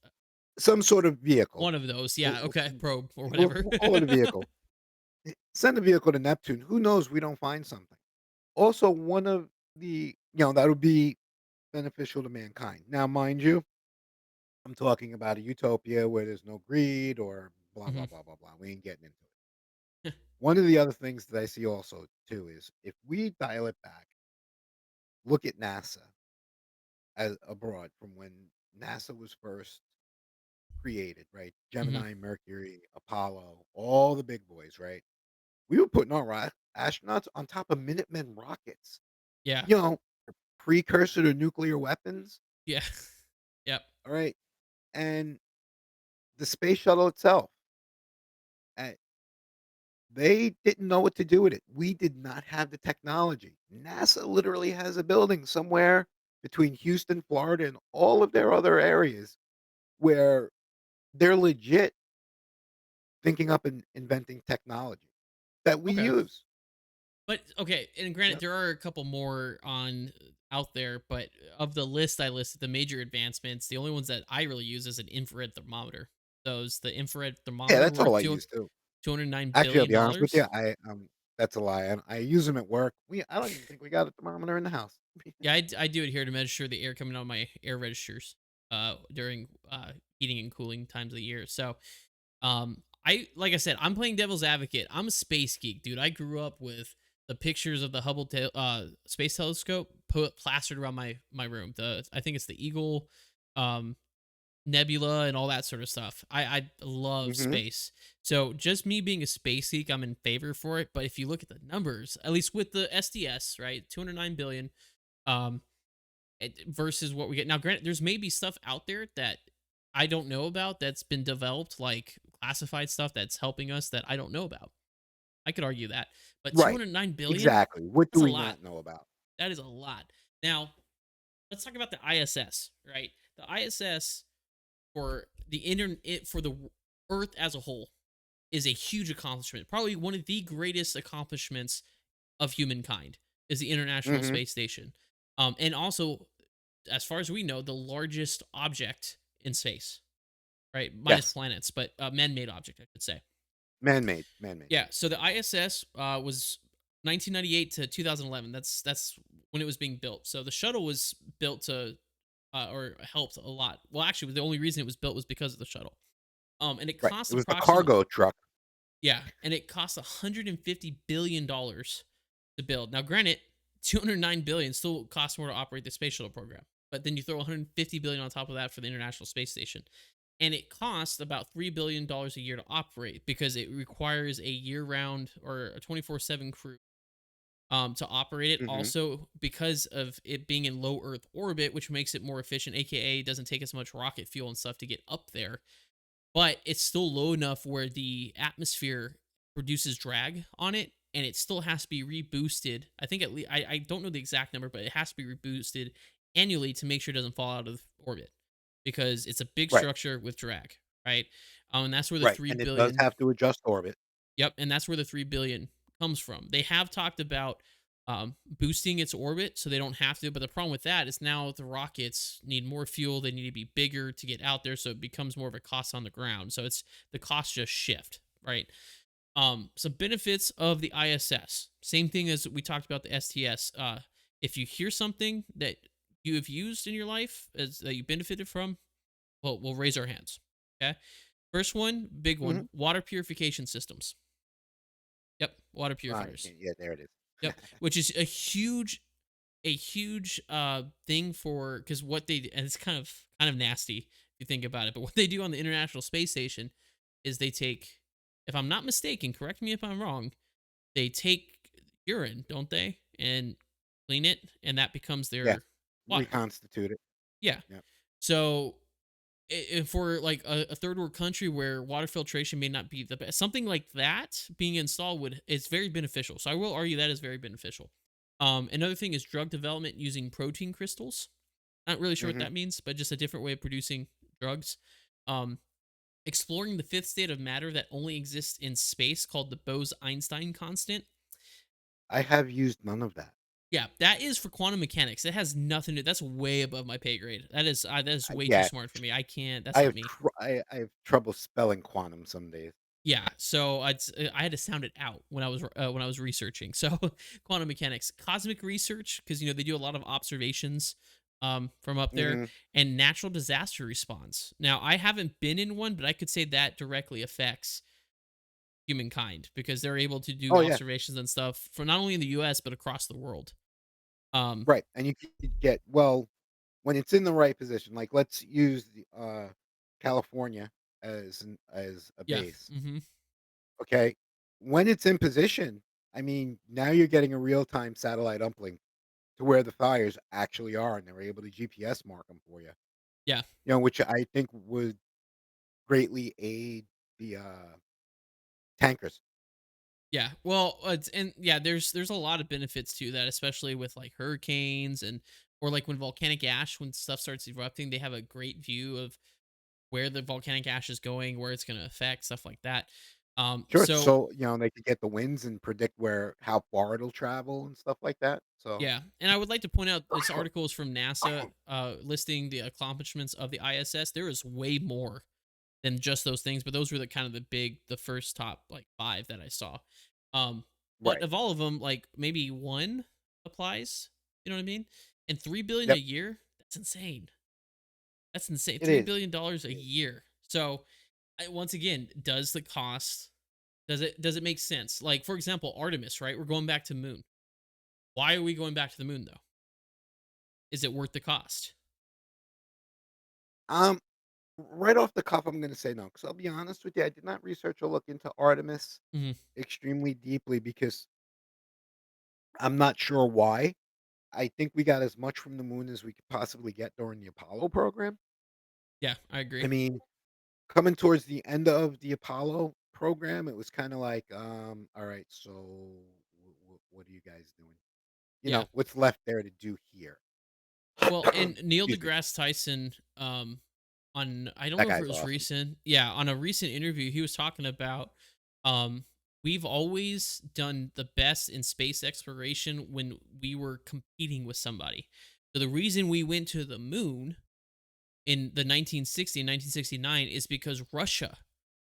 some sort of vehicle. one of those. Yeah. We'll, Okay. Probe or we'll, whatever. we'll call it a vehicle. Send a vehicle to Neptune. Who knows? We don't find something. Also, one of the, that would be beneficial to mankind. Now, mind you, I'm talking about a utopia where there's no greed or blah, blah, Hmm. blah, blah, blah. We ain't getting into it. One of the other things that I see also too is if we dial it back, look at NASA as abroad from when NASA was first created, right? Hmm. Gemini, Mercury, Apollo, all the big boys, right? We were putting our astronauts on top of Minutemen rockets, Yeah. you know, precursor to nuclear weapons. Yeah. Yep. All right. And the space shuttle itself, uh, they didn't know what to do with it. We did not have the technology. NASA literally has a building somewhere between Houston, Florida, and all of their other areas where they're legit thinking up and inventing technology that we Okay. use. But okay, and granted, Yep. there are a couple more on out there, but of the list I listed, the major advancements, the only ones that I really use is an infrared thermometer. Those the infrared Yeah, thermometer that's worth all I use too. $209 Actually, I'll billion be honest with you, dollars. that's a lie. I use them at work. I don't even think we got a thermometer in the house. Yeah, I do it here to measure the air coming out of my air registers during heating and cooling times of the year. So I like I said, I'm playing devil's advocate. I'm a space geek, dude. I grew up with the pictures of the Hubble space telescope put plastered around my room. The I think it's the Eagle um nebula and all that sort of stuff. I love Mhm. space. So just me being a space geek, I'm in favor for it. But if you look at the numbers, at least with the SDS, right, 209 billion, um, versus what we get now. Granted, there's maybe stuff out there that I don't know about that's been developed, like classified stuff that's helping us that I don't know about. I could argue that, but Right. 209 billion, Exactly. What do that's a we lot. not know about? That is a lot. Now, let's talk about the ISS, right? The ISS for the internet for the Earth as a whole is a huge accomplishment. Probably one of the greatest accomplishments of humankind is the International Mhm. Space Station. And also, as far as we know, the largest object in space, right? Minus Yes. planets, but man-made object, I should say. Man-made, man-made. Yeah. So the ISS was 1998 to 2011. That's when it was being built. So the shuttle was built to or helped a lot. Well, actually, the only reason it was built was because of the shuttle. And it Right. cost It was the approximately cargo truck. yeah, and it cost 150 billion dollars to build. Now, granted, 209 billion still costs more to operate the space shuttle program, but then you throw 150 billion on top of that for the International Space Station, and it costs about $3 billion a year to operate because it requires a year-round or a 24/7 crew to operate it. Mhm. Also, because of it being in low Earth orbit, which makes it more efficient, aka doesn't take as much rocket fuel and stuff to get up there, but it's still low enough where the atmosphere produces drag on it, and it still has to be reboosted. I think at least I don't know the exact number, but it has to be reboosted annually to make sure it doesn't fall out of orbit. because it's a big Right, structure with drag, right? And that's where the right, three and it does billion. have to adjust orbit. Yep, and that's where the 3 billion comes from. They have talked about boosting its orbit so they don't have to, but the problem with that is now the rockets need more fuel, they need to be bigger to get out there, so it becomes more of a cost on the ground. So it's the costs just shift, right? Some benefits of the ISS. Same thing as we talked about the STS. If you hear something that you have used in your life as that you benefited from, well, we'll raise our hands. Okay. First one, big Mhm. one, water purification systems. Yep, water Ah, you purifiers. can't yeah, there it is. Yep, which is a huge thing for because what they and it's kind of nasty if you think about it, but what they do on the International Space Station is they take, if I'm not mistaken, correct me if I'm wrong, they take urine, don't they, and clean it, and that becomes Yeah, their water. reconstitute it. Yeah. Yep. So if we're like a third world country where water filtration may not be the best, something like that being installed would it's very beneficial. So I will argue that is very beneficial. Another thing is drug development using protein crystals. Not really sure what Mhm. that means, but just a different way of producing drugs. Um, Exploring the fifth state of matter that only exists in space called the Bose-Einstein constant. I have used none of that. Yeah, that is for quantum mechanics. It has nothing to. That's way above my pay grade. That is way too Yeah, smart for me. I can't. That's I not have me. I have trouble spelling quantum some days. Yeah, so I had to sound it out when I was researching. So quantum mechanics, cosmic research, because they do a lot of observations from up there, Mhm. and natural disaster response. Now I haven't been in one, but I could say that directly affects humankind because they're able to do Oh, yeah. observations and stuff for not only in the U.S. but across the world. Um, Right, and you could get well, when it's in the right position, like, let's use California as a yeah. base, Hmm. okay? When it's in position, I mean, now you're getting a real-time satellite uplink to where the fires actually are, and they're able to GPS mark them for you, Yeah. which I think would greatly aid the, tankers. Yeah. Well, and yeah, there's a lot of benefits to that, especially with like hurricanes and or like when volcanic ash when stuff starts erupting, they have a great view of where the volcanic ash is going, where it's going to affect stuff like that. Sure, So so, they could get the winds and predict how far it'll travel and stuff like that, so yeah, and I would like to point out this article is from NASA, listing the accomplishments of the ISS. There is way more than just those things, but those were the first top like five that I saw. But Right. of all of them, like maybe one applies. You know what I mean? And 3 billion a Yep, year, that's insane. That's insane. it three is, billion dollars it a is. year. So once again, does the cost does it make sense? Like for example, Artemis, right? We're going back to moon. Why are we going back to the moon though? Is it worth the cost? Um, right off the cuff, I'm gonna say no, because 'cause I'll be honest with you, I did not research or look into Artemis Hmm. extremely deeply because I'm not sure why. I think we got as much from the moon as we could possibly get during the Apollo program. Yeah, I I agree. mean, coming towards the end of the Apollo program, it was kinda like, "Alright, so what are you guys doing?" Yeah. What's left there to do here? Well, and Neil Excuse me. deGrasse Tyson, on I don't That know if it guy's was awesome. recent, yeah, on a recent interview, he was talking about, um, we've always done the best in space exploration when we were competing with somebody. So the reason we went to the moon in the 1960 and 1969 is because Russia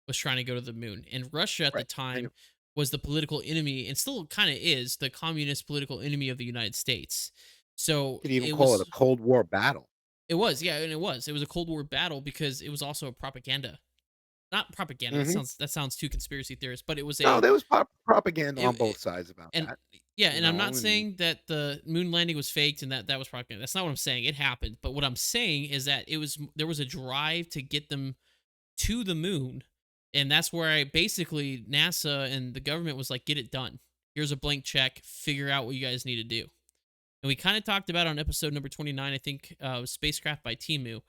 was trying to go to the moon, and Russia at the Right, and time was the political enemy, and still kind of is the communist political enemy of the United States. So could even it call it a was Cold War battle. it was, yeah, and it was. It was a Cold War battle because it was also a propaganda. Not propaganda. That Mhm. sounds too conspiracy theorist, but it was No, a there was propaganda on it both sides about and that, yeah, and I'm not and saying that the moon landing was faked and that was propaganda. That's not what I'm saying. It happened, but what I'm saying is that there was a drive to get them to the moon, and that's where I basically NASA and the government was like, get it done. Here's a blank check. Figure out what you guys need to do. And we kind of talked about on episode number 29, I think, spacecraft by Timu,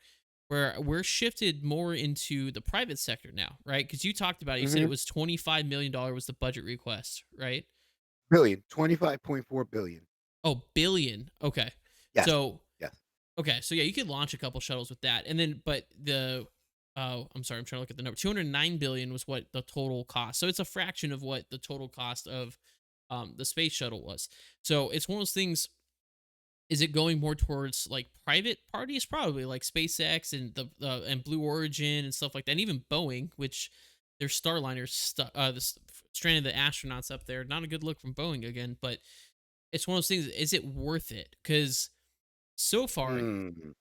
where we're shifted more into the private sector now, right? Because you talked about it. You said it mhm, was $25 million was the budget request, right? billion, 25.4 billion. Oh, billion. Okay. Yes, So yes. Okay, so yeah, you could launch a couple shuttles with that, and then but the I'm sorry, I'm trying to look at the number. 209 billion was what the total cost. So it's a fraction of what the total cost of the space shuttle was. So it's one of those things. Is it going more towards like private parties? Probably like SpaceX and the and Blue Origin and stuff like that. And even Boeing, which their Starliners stranded the astronauts up there. Not a good look from Boeing again, but it's one of those things. Is it worth it? Because so far, Mm,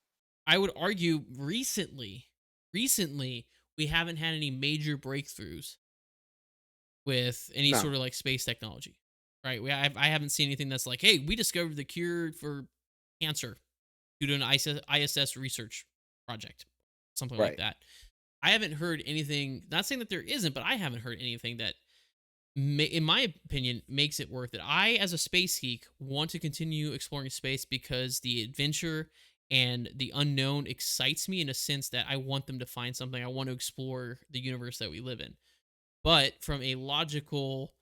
I would argue recently we haven't had any major breakthroughs with any no, sort of like space technology, right? I haven't seen anything that's like, hey, we discovered the cure for cancer due to an ISS research project, something like right. that. I haven't heard anything. Not saying that there isn't, but I haven't heard anything that, in my opinion, makes it worth it. I, as a space geek, want to continue exploring space because the adventure and the unknown excites me in a sense that I want them to find something. I want to explore the universe that we live in. But from a logical,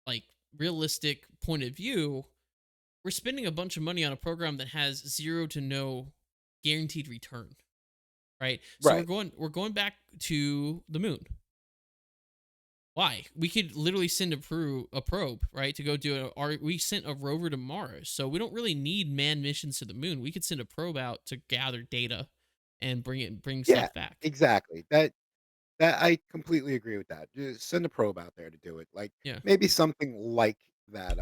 like realistic point of view, we're spending a bunch of money on a program that has zero to no guaranteed return, right? So Right. we're going back to the moon. Why? We could literally send a probe, right, to go do we sent a rover to Mars. So we don't really need manned missions to the moon. We could send a probe out to gather data and bring Yeah, stuff back. exactly. That I completely agree with that. Just send a probe out there to do it. Like Yeah. maybe something like that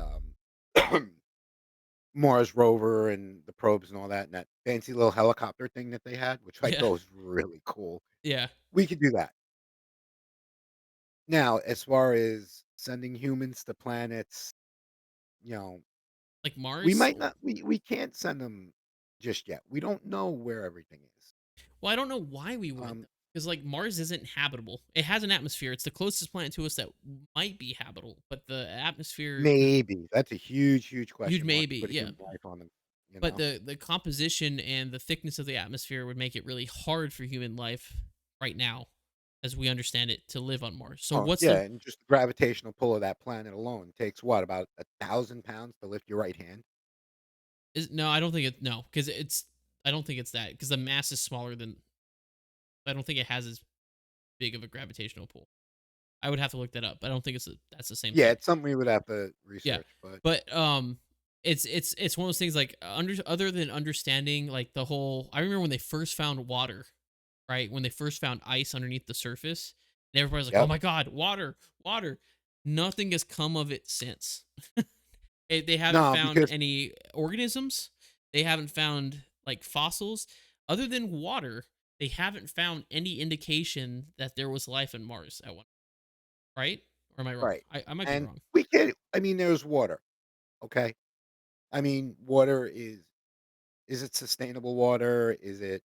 Mars rover and the probes and all that and that fancy little helicopter thing that they had, which I Yeah. thought was really cool. Yeah. We could do that. Now, as far as sending humans to planets, you know, Like we Mars. might not we can't send them just yet. We don't know where everything is. Well, I don't know why we wouldn't Um though. Because like Mars isn't habitable. It has an atmosphere. It's the closest planet to us that might be habitable, but the atmosphere could maybe. That's a huge, huge huge question mark to maybe, put a yeah. human life on them, you But know? the composition and the thickness of the atmosphere would make it really hard for human life right now, as we understand it, to live on Mars. So Oh, what's yeah, the and just the gravitational pull of that planet alone takes what, about 1,000 pounds to lift your right hand? is no, I don't think it no, because it's I don't think it's that because the mass is smaller than I don't think it has as big of a gravitational pull. I would have to look that up. I don't think that's the same Yeah, thing. it's something we would have to Yeah, research, but but it's one of those things like other than understanding like the whole. I remember when they first found water, right? When they first found ice underneath the surface, and everybody's like, "Oh yep, my god, water, water!" Nothing has come of it since. They haven't no, found because any organisms. They haven't found like fossils. Other than water, they haven't found any indication that there was life in Mars at one. Right? Or am I wrong? right, I might be and wrong. we can I mean, there's water, okay? I mean, water is it sustainable water? Is it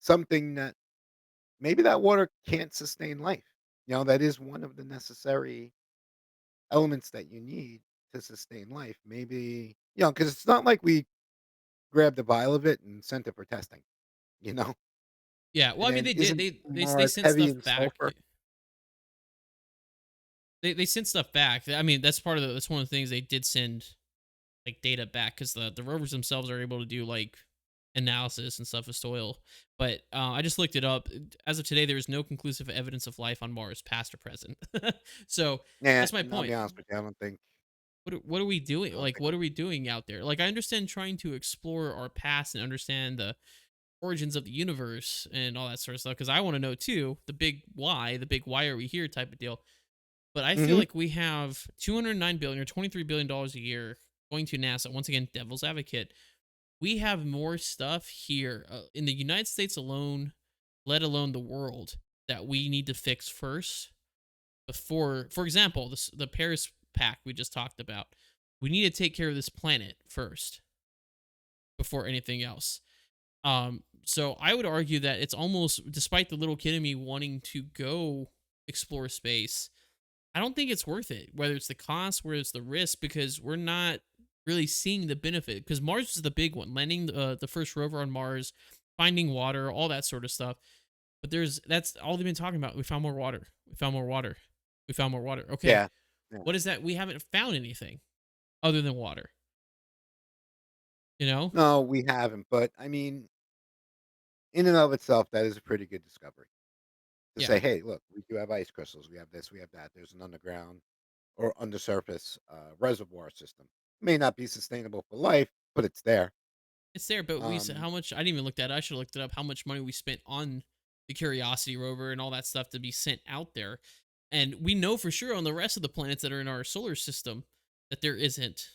something that maybe that water can't sustain life? You know, that is one of the necessary elements that you need to sustain life. Maybe, because it's not like we grabbed a vial of it and sent it for testing, you know? Yeah. Well, And I mean, then they did. isn't They Mars sent heavy stuff in back. sulfur? They sent stuff back. I mean, that's part of that's one of the things they did send like data back because the rovers themselves are able to do like analysis and stuff of soil. But I just looked it up. As of today, there is no conclusive evidence of life on Mars, past or present. So Nah, that's my and I'll be point. honest with you, What are we I doing? don't Like, think what are we doing out there? Like, I understand trying to explore our past and understand the origins of the universe and all that sort of stuff because I want to know too the big why are we here type of deal. But I feel Mhm. like we have 209 billion or 23 billion dollars a year going to NASA. Once again, devil's advocate. We have more stuff here in the United States alone, let alone the world, that we need to fix first before, for example, the Paris Pact we just talked about. We need to take care of this planet first before anything else. So I would argue that it's almost, despite the little kid in me wanting to go explore space, I don't think it's worth it. Whether it's the cost, whether it's the risk, because we're not really seeing the benefit. Because Mars is the big one, landing the first rover on Mars, finding water, all that sort of stuff. But that's all they've been talking about. We found more water. We found more water. We found more water. Okay, Yeah. Yeah. what is that? We haven't found anything other than water. You know? No, we haven't, but I mean, in and of itself, that is a pretty good discovery to Yeah. say, "Hey, look, we do have ice crystals. We have this, we have that. There's an underground or undersurface reservoir system. May not be sustainable for life, but it's there." It's there, but we said Um, how much I didn't even look that. I should have looked it up. How much money we spent on the Curiosity rover and all that stuff to be sent out there, and we know for sure on the rest of the planets that are in our solar system that there isn't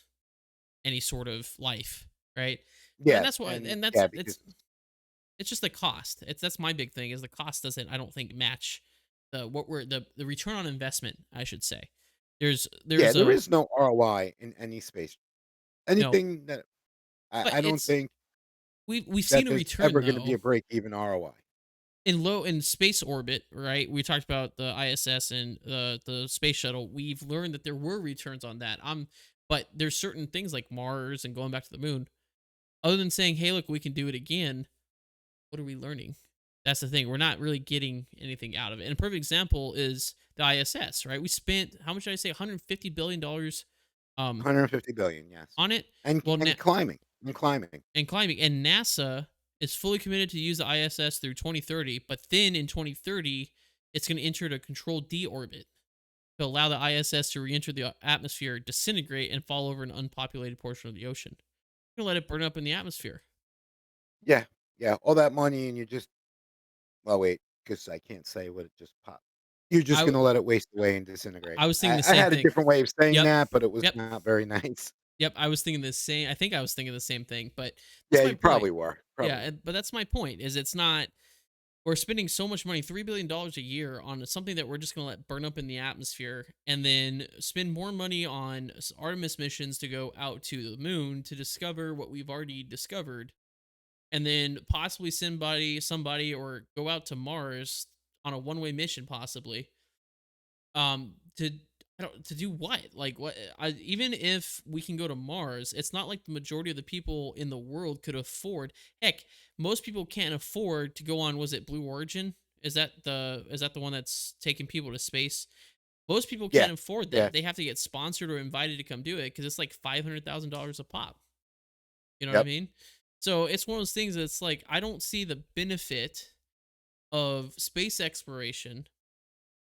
any sort of life, right? So, and yeah, that's why, and and that's yeah, because it's just the cost. That's my big thing is the cost doesn't I don't think match the return on investment. I should say yeah, there's there a is no ROI in any space. no, Anything that but I don't it's think we've seen that a there's return ever going to be though a break even ROI. in space orbit, right? We talked about the ISS and the space shuttle. We've learned that there were returns on that. But there's certain things like Mars and going back to the moon. Other than saying, "Hey, look, we can do it again," what are we learning? That's the thing. We're not really getting anything out of it. And a perfect example is the ISS, right? We spent how much did I say? $150 billion um 150 billion, yes, on it. Well, and climbing. and climbing. And NASA is fully committed to use the ISS through 2030, but then in 2030, it's going to enter a controlled deorbit to allow the ISS to re-enter the atmosphere, disintegrate, and fall over an unpopulated portion of the ocean. We're going to let it burn up in the atmosphere. Yeah, yeah, all that money, and you just well, wait, because I can't say what it just popped. You're just I gonna w- let it waste away and disintegrate. I was thinking the I same had a thing. different way of saying Yep. that, but it was Yep. not very nice. Yep. I was thinking the same. I think I was thinking the same thing, but Yeah, that's my you point. probably were, Yeah. probably were. But that's my point is it's not, we're spending so much money, $3 billion a year on something that we're just going to let burn up in the atmosphere and then spend more money on Artemis missions to go out to the moon to discover what we've already discovered and then possibly somebody or go out to Mars on a one-way mission possibly to to do what? Like what even if we can go to Mars, it's not like the majority of the people in the world could afford. Heck, most people can't afford to go on, was it Blue Origin? Is that the one that's taking people to space? Most people Yeah, can't afford yeah, that. They have to get sponsored or invited to come do it because it's like $500,000 a pop. You know what I yep. mean? So it's one of those things that's like I don't see the benefit of space exploration,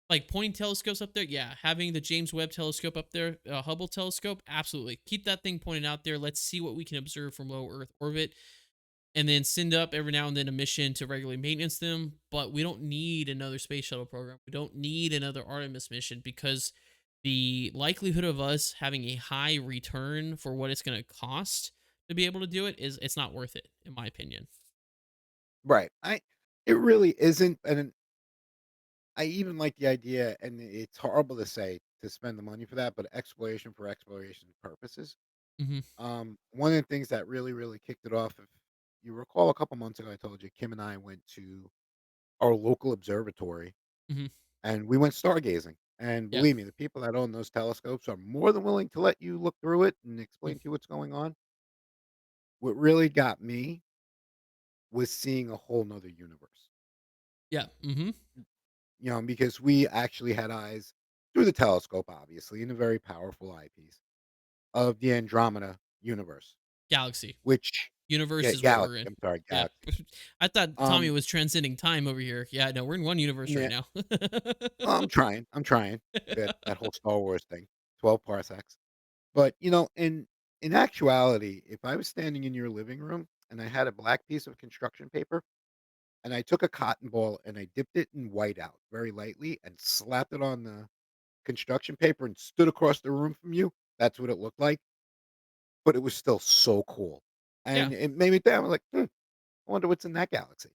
like pointing telescopes up there. Yeah, having the James Webb telescope up there, Hubble telescope, absolutely. Keep that thing pointed out there. Let's see what we can observe from low Earth orbit, and then send up every now and then a mission to regularly maintenance them. But we don't need another space shuttle program. We don't need another Artemis mission because the likelihood of us having a high return for what it's going to cost to be able to do it is it's not worth it, in my opinion. Right. It really isn't, and I even like the idea, and it's horrible to say to spend the money for that, but exploration for exploration purposes. Hmm. One of the things that really, really kicked it off, if you recall, a couple months ago, I told you Kim and I went to our local observatory Hmm. and we went stargazing. And Yep. believe me, the people that own those telescopes are more than willing to let you look through it and Mm. explain to you what's going on. What really got me was seeing a whole nother universe. Yeah. Hmm. Because we actually had eyes through the telescope, obviously, in a very powerful eyepiece of the Andromeda universe, Galaxy. which, Universe yeah, is what we're galaxy. in. I'm sorry, Yeah. galaxy. I thought Tommy Um, was transcending time over here. Yeah, no, we're in one universe right yeah, now. well, I'm trying. I'm trying. That whole Star Wars thing, 12 parsecs. But in actuality, if I was standing in your living room and I had a black piece of construction paper and I took a cotton ball and I dipped it in whiteout very lightly and slapped it on the construction paper and stood across the room from you, that's what it looked like. But it was still so cool. Yeah. And it made me think, I was like, I wonder what's in that galaxy.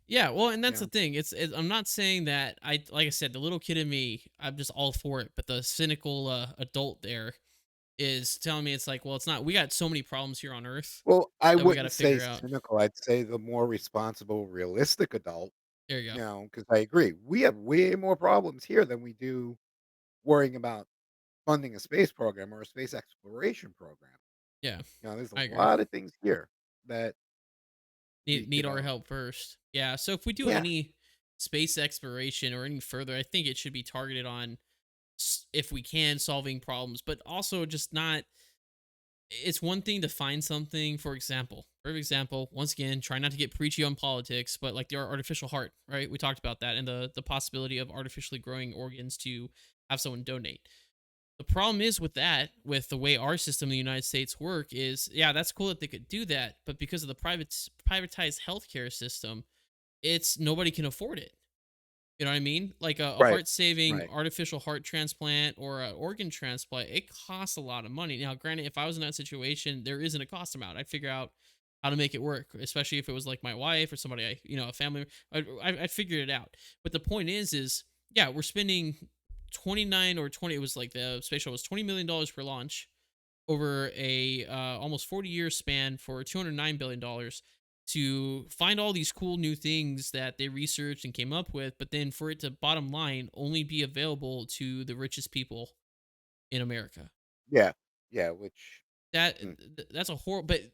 Yeah, well, and You that's the know? thing. I'm not saying that like I said, the little kid in me, I'm just all for it, but the cynical adult there is telling me it's like, well, it's not. We got so many problems here on Earth Well, I that we got to wouldn't say figure out. cynical. I'd say the more responsible, realistic adult, There you go. because I agree. We have way more problems here than we do worrying about funding a space program or a space exploration program. Yeah, There's a I agree. lot of things here that we Need could, our help first. Yeah, so if we do yeah, any space exploration or any further, I think it should be targeted on if we can solving problems, but also just not. it's one thing to find something, for example, once again, try not to get preachy on politics, but like the artificial heart, right? We talked about that and the possibility of artificially growing organs to have someone donate. The problem is with that, with the way our system in the United States work, is yeah, that's cool that they could do that, but because of the privatized healthcare system, it's nobody can afford it. You know what I mean? Like a Right. heart saving Right. artificial heart transplant or an organ transplant, it costs a lot of money. Now, granted, if I was in that situation, there isn't a cost amount. I'd figure out how to make it work, especially if it was like my wife or somebody a family. I'd figure it out. But the point is, yeah, we're spending 29 or 20. It was like the space shuttle was $20 million per launch over a almost 40-year span for $209 billion to find all these cool new things that they researched and came up with, but then for it to bottom line only be available to the richest people in America. Yeah. Yeah. Which. That Hmm. that's a horrible. But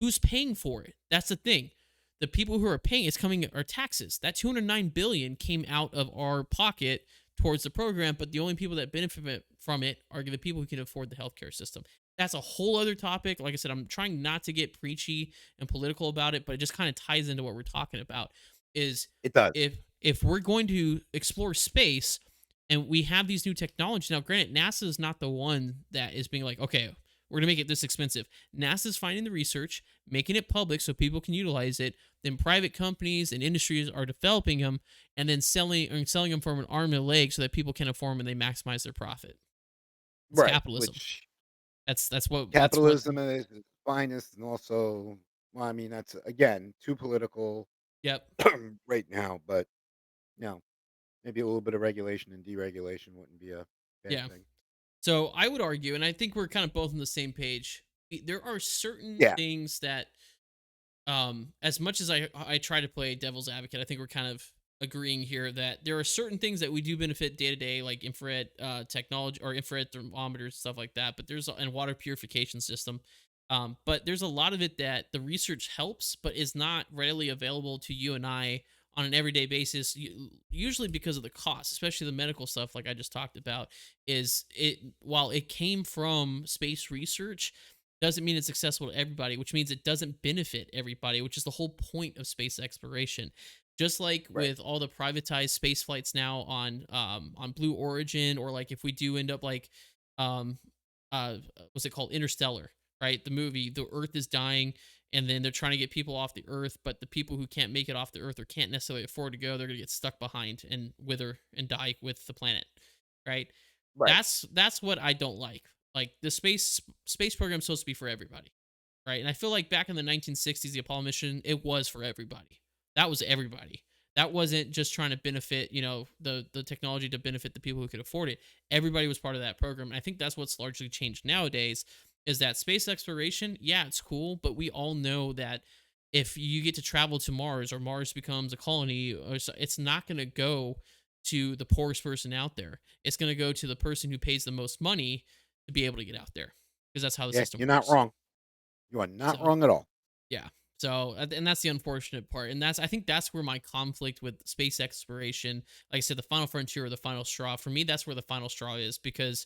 who's paying for it? That's the thing. The people who are paying it's coming are taxes. That 209 billion came out of our pocket towards the program, but the only people that benefit from it are the people who can afford the healthcare system. That's a whole other topic. Like I said, I'm trying not to get preachy and political about it, but it just kind of ties into what we're talking about. Is It does. if we're going to explore space and we have these new technologies now, granted, NASA is not the one that is being like, okay, we're gonna make it this expensive. NASA's finding the research, making it public so people can utilize it. Then private companies and industries are developing them and then selling them for an arm and a leg so that people can afford them and they maximize their profit. It's Right. capitalism. Which That's what. capitalism is its finest, and also, well, I mean, that's again too political Yep. right now. But you know, maybe a little bit of regulation and deregulation wouldn't be a bad Yeah. thing. So I would argue, and I think we're kind of both on the same page. There are certain Yeah. things that as much as I try to play devil's advocate, I think we're kind of agreeing here that there are certain things that we do benefit day to day, like infrared technology or infrared thermometers, stuff like that. But there's and water purification system. But there's a lot of it that the research helps, but is not readily available to you and I on an everyday basis. Usually because of the cost, especially the medical stuff, like I just talked about. Is it while it came from space research, doesn't mean it's accessible to everybody, which means it doesn't benefit everybody, which is the whole point of space exploration. Just like Right. with all the privatized space flights now on Blue Origin, or like if we do end up like um what's it called, Interstellar, right? The movie, the Earth is dying, and then they're trying to get people off the Earth, but the people who can't make it off the Earth or can't necessarily afford to go, they're gonna get stuck behind and wither and die with the planet, right? Right. That's what I don't like. Like the space program is supposed to be for everybody, right? And I feel like back in the 1960s, the Apollo mission, it was for everybody. That was everybody. That wasn't just trying to benefit, the technology to benefit the people who could afford it. Everybody was part of that program. And I think that's what's largely changed nowadays is that space exploration, yeah, it's cool, but we all know that if you get to travel to Mars or Mars becomes a colony, it's not going to go to the poorest person out there. It's going to go to the person who pays the most money to be able to get out there because that's how the Yeah. system You're not works. wrong. You are not So, wrong at all. yeah. So, and that's the unfortunate part. And I think that's where my conflict with space exploration, like I said, the final frontier or the final straw, for me, that's where the final straw is because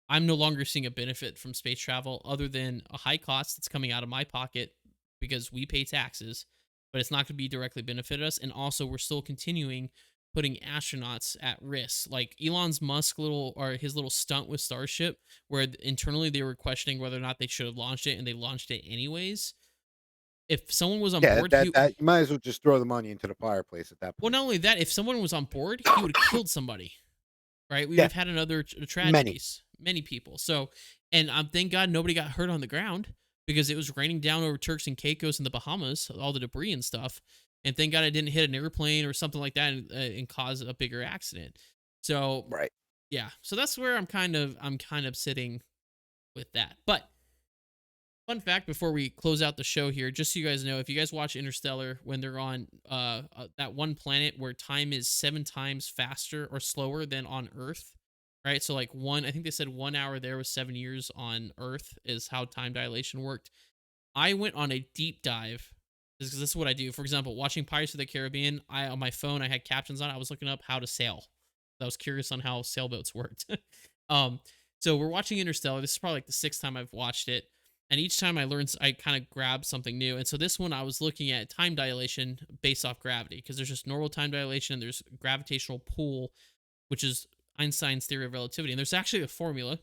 I'm no longer seeing a benefit from space travel other than a high cost that's coming out of my pocket because we pay taxes, but it's not going to be directly benefit us. And also, we're still continuing putting astronauts at risk. Like Elon's Musk his little stunt with Starship, where internally they were questioning whether or not they should have launched it, and they launched it anyways. If someone was on Yeah. board, That you might as well just throw the money into the fireplace at that well, point. not only that, if someone was on board, he would have killed somebody, right? We would Yeah. have had another Many. tragedies, many people. So, and thank God nobody got hurt on the ground because it was raining down over Turks and Caicos and the Bahamas, all the debris and stuff. And thank God I didn't hit an airplane or something like that and cause a bigger accident. So, Right. yeah, so that's where I'm kind of sitting with that. But fun fact before we close out the show here, just so you guys know, if you guys watch Interstellar when they're on that one planet where time is 7 times faster or slower than on Earth, right? So like I think they said 1 hour there was 7 years on Earth is how time dilation worked. I went on a deep dive because this is what I do. For example, watching Pirates of the Caribbean, I on my phone I had captions on. I was looking up how to sail. I was curious on how sailboats worked. um, so we're watching Interstellar. This is probably like the sixth time I've watched it. And each time I learned, I kind of grabbed something new. And so this one, I was looking at time dilation based off gravity, because there's just normal time dilation and there's gravitational pull, which is Einstein's theory of relativity. And there's actually a formula.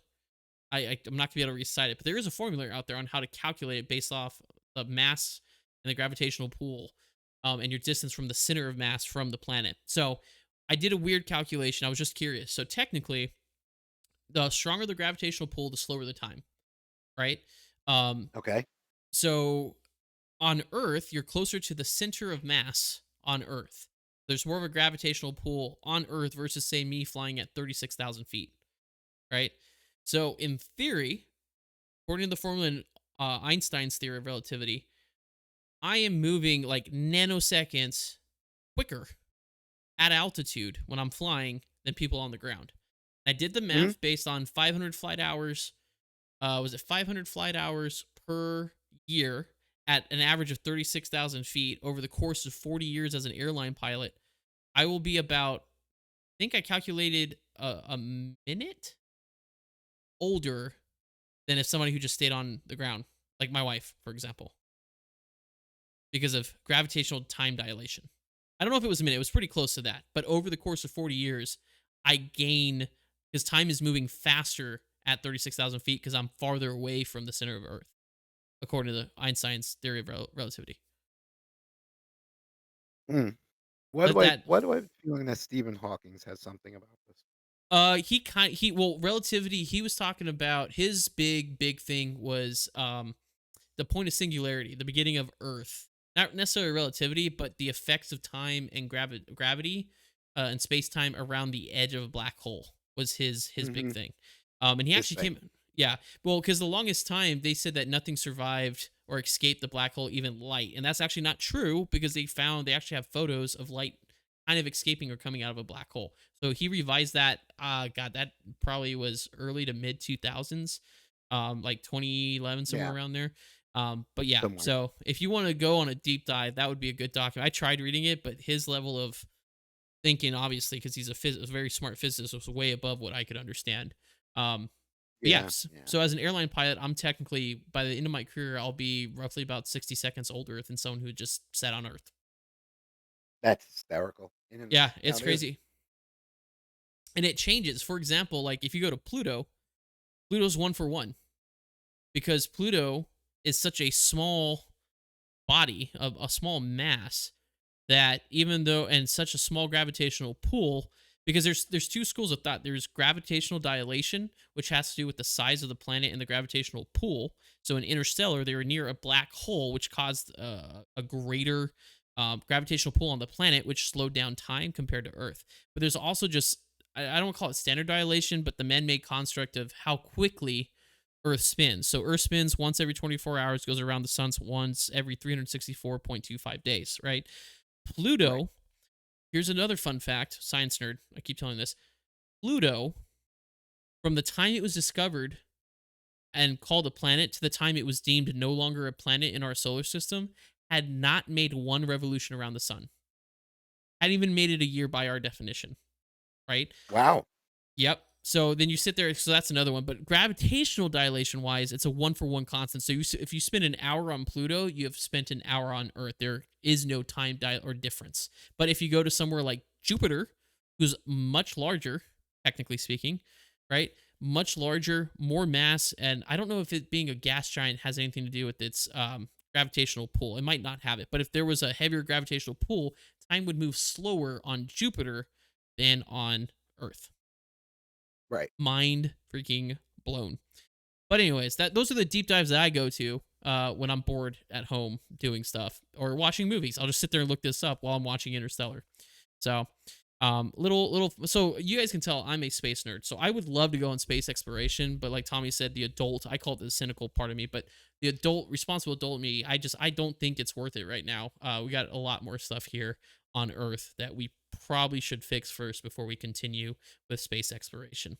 I'm not gonna be able to recite it, but there is a formula out there on how to calculate it based off the mass and the gravitational pull, and your distance from the center of mass from the planet. So I did a weird calculation. I was just curious. So technically, the stronger the gravitational pull, the slower the time, right? Um, Okay. so on Earth, you're closer to the center of mass on Earth. There's more of a gravitational pull on Earth versus, say, me flying at 36,000 feet, right? So, in theory, according to the formula in Einstein's theory of relativity, I am moving like nanoseconds quicker at altitude when I'm flying than people on the ground. I did the Mhm. math based on 500 flight hours. Was it 500 flight hours per year at an average of 36,000 feet over the course of 40 years as an airline pilot? I will be about, I think I calculated a minute older than if somebody who just stayed on the ground, like my wife, for example, because of gravitational time dilation. I don't know if it was a minute, it was pretty close to that. But over the course of 40 years, I gain, because time is moving faster at 36,000 feet because I'm farther away from the center of Earth, according to Einstein's theory of relativity. Mm. That, that Why do I have a feeling that Stephen Hawking has something about this? he relativity, he was talking about his big thing was the point of singularity, the beginning of Earth. Not necessarily relativity, but the effects of time and gravity and space time around the edge of a black hole was his big Mhm. thing. And he His actually thing. came, yeah, well, because the longest time they said that nothing survived or escaped the black hole, even light, and that's actually not true because they actually have photos of light kind of escaping or coming out of a black hole. So he revised that. God, that probably was early to mid 2000s, like 2011, somewhere Yeah, around there. But yeah, somewhere. so if you want to go on a deep dive, that would be a good document. I tried reading it, but his level of thinking, obviously, because he's a very smart physicist, was way above what I could understand. But yeah, Yeah, yeah. so as an airline pilot, I'm technically, by the end of my career, I'll be roughly about 60 seconds older than someone who just sat on Earth. That's hysterical in and Yeah, now it's there's crazy. And it changes. For example, like if you go to Pluto, Pluto's one for one because Pluto is such a small body, of a small mass, that even though, and such a small gravitational pull, because there's two schools of thought. There's gravitational dilation, which has to do with the size of the planet and the gravitational pull. So in Interstellar, they were near a black hole, which caused a greater gravitational pull on the planet, which slowed down time compared to Earth. But there's also just, I don't call it standard dilation, but the man-made construct of how quickly Earth spins. So Earth spins once every 24 hours, goes around the sun once every 364.25 days, right? right. Pluto, here's another fun fact, science nerd, I keep telling this. Pluto, from the time it was discovered and called a planet to the time it was deemed no longer a planet in our solar system, had not made one revolution around the sun. Hadn't even made it a year by our definition, right? Wow. Yep. So then you sit there. So that's another one. But gravitational dilation wise, it's a one for one constant. So if you spend an hour on Pluto, you have spent an hour on Earth. There is no time or difference. But if you go to somewhere like Jupiter, who's much larger, technically speaking, right? Much larger, more mass, and I don't know if it being a gas giant has anything to do with its gravitational pull. It might not have it, but if there was a heavier gravitational pull, time would move slower on Jupiter than on Earth. Right. Mind freaking blown. But anyways, those are the deep dives that I go to when I'm bored at home doing stuff or watching movies. I'll just sit there and look this up while I'm watching Interstellar. So, so you guys can tell I'm a space nerd. So I would love to go on space exploration, but like Tommy said, the adult, I call it the cynical part of me, but the responsible adult me, I don't think it's worth it right now. We got a lot more stuff here on Earth that we probably should fix first before we continue with space exploration.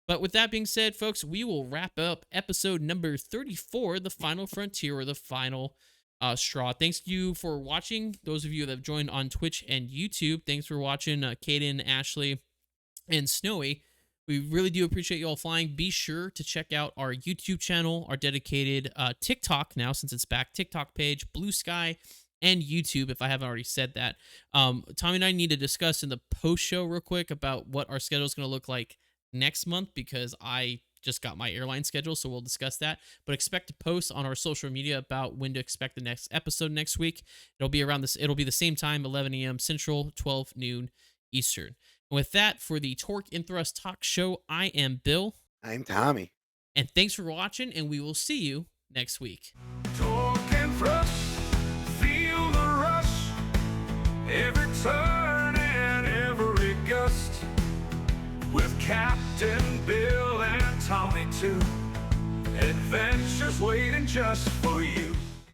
But with that being said, folks, we will wrap up episode number 34, The Final Frontier, or The Final Straw. Thanks to you for watching. Those of you that have joined on Twitch and YouTube, thanks for watching, Kaden, Ashley, and Snowy. We really do appreciate you all flying. Be sure to check out our YouTube channel, our dedicated TikTok now, since it's back, TikTok page, Blue Sky, and YouTube, if I haven't already said that. Tommy and I need to discuss in the post show real quick about what our schedule is going to look like next month, because I just got my airline schedule, so we'll discuss that. But expect to post on our social media about when to expect the next episode next week. It'll be around this. It'll be the same time, 11 a.m. Central, 12 noon Eastern. And with that, for the Torque and Thrust Talk Show, I am Bill, I'm Tommy. and thanks for watching, and we will see you next week. Torque and thrust, feel the rush, every turn and every gust. With Captain Bill and Tommy too, adventures waiting just for you.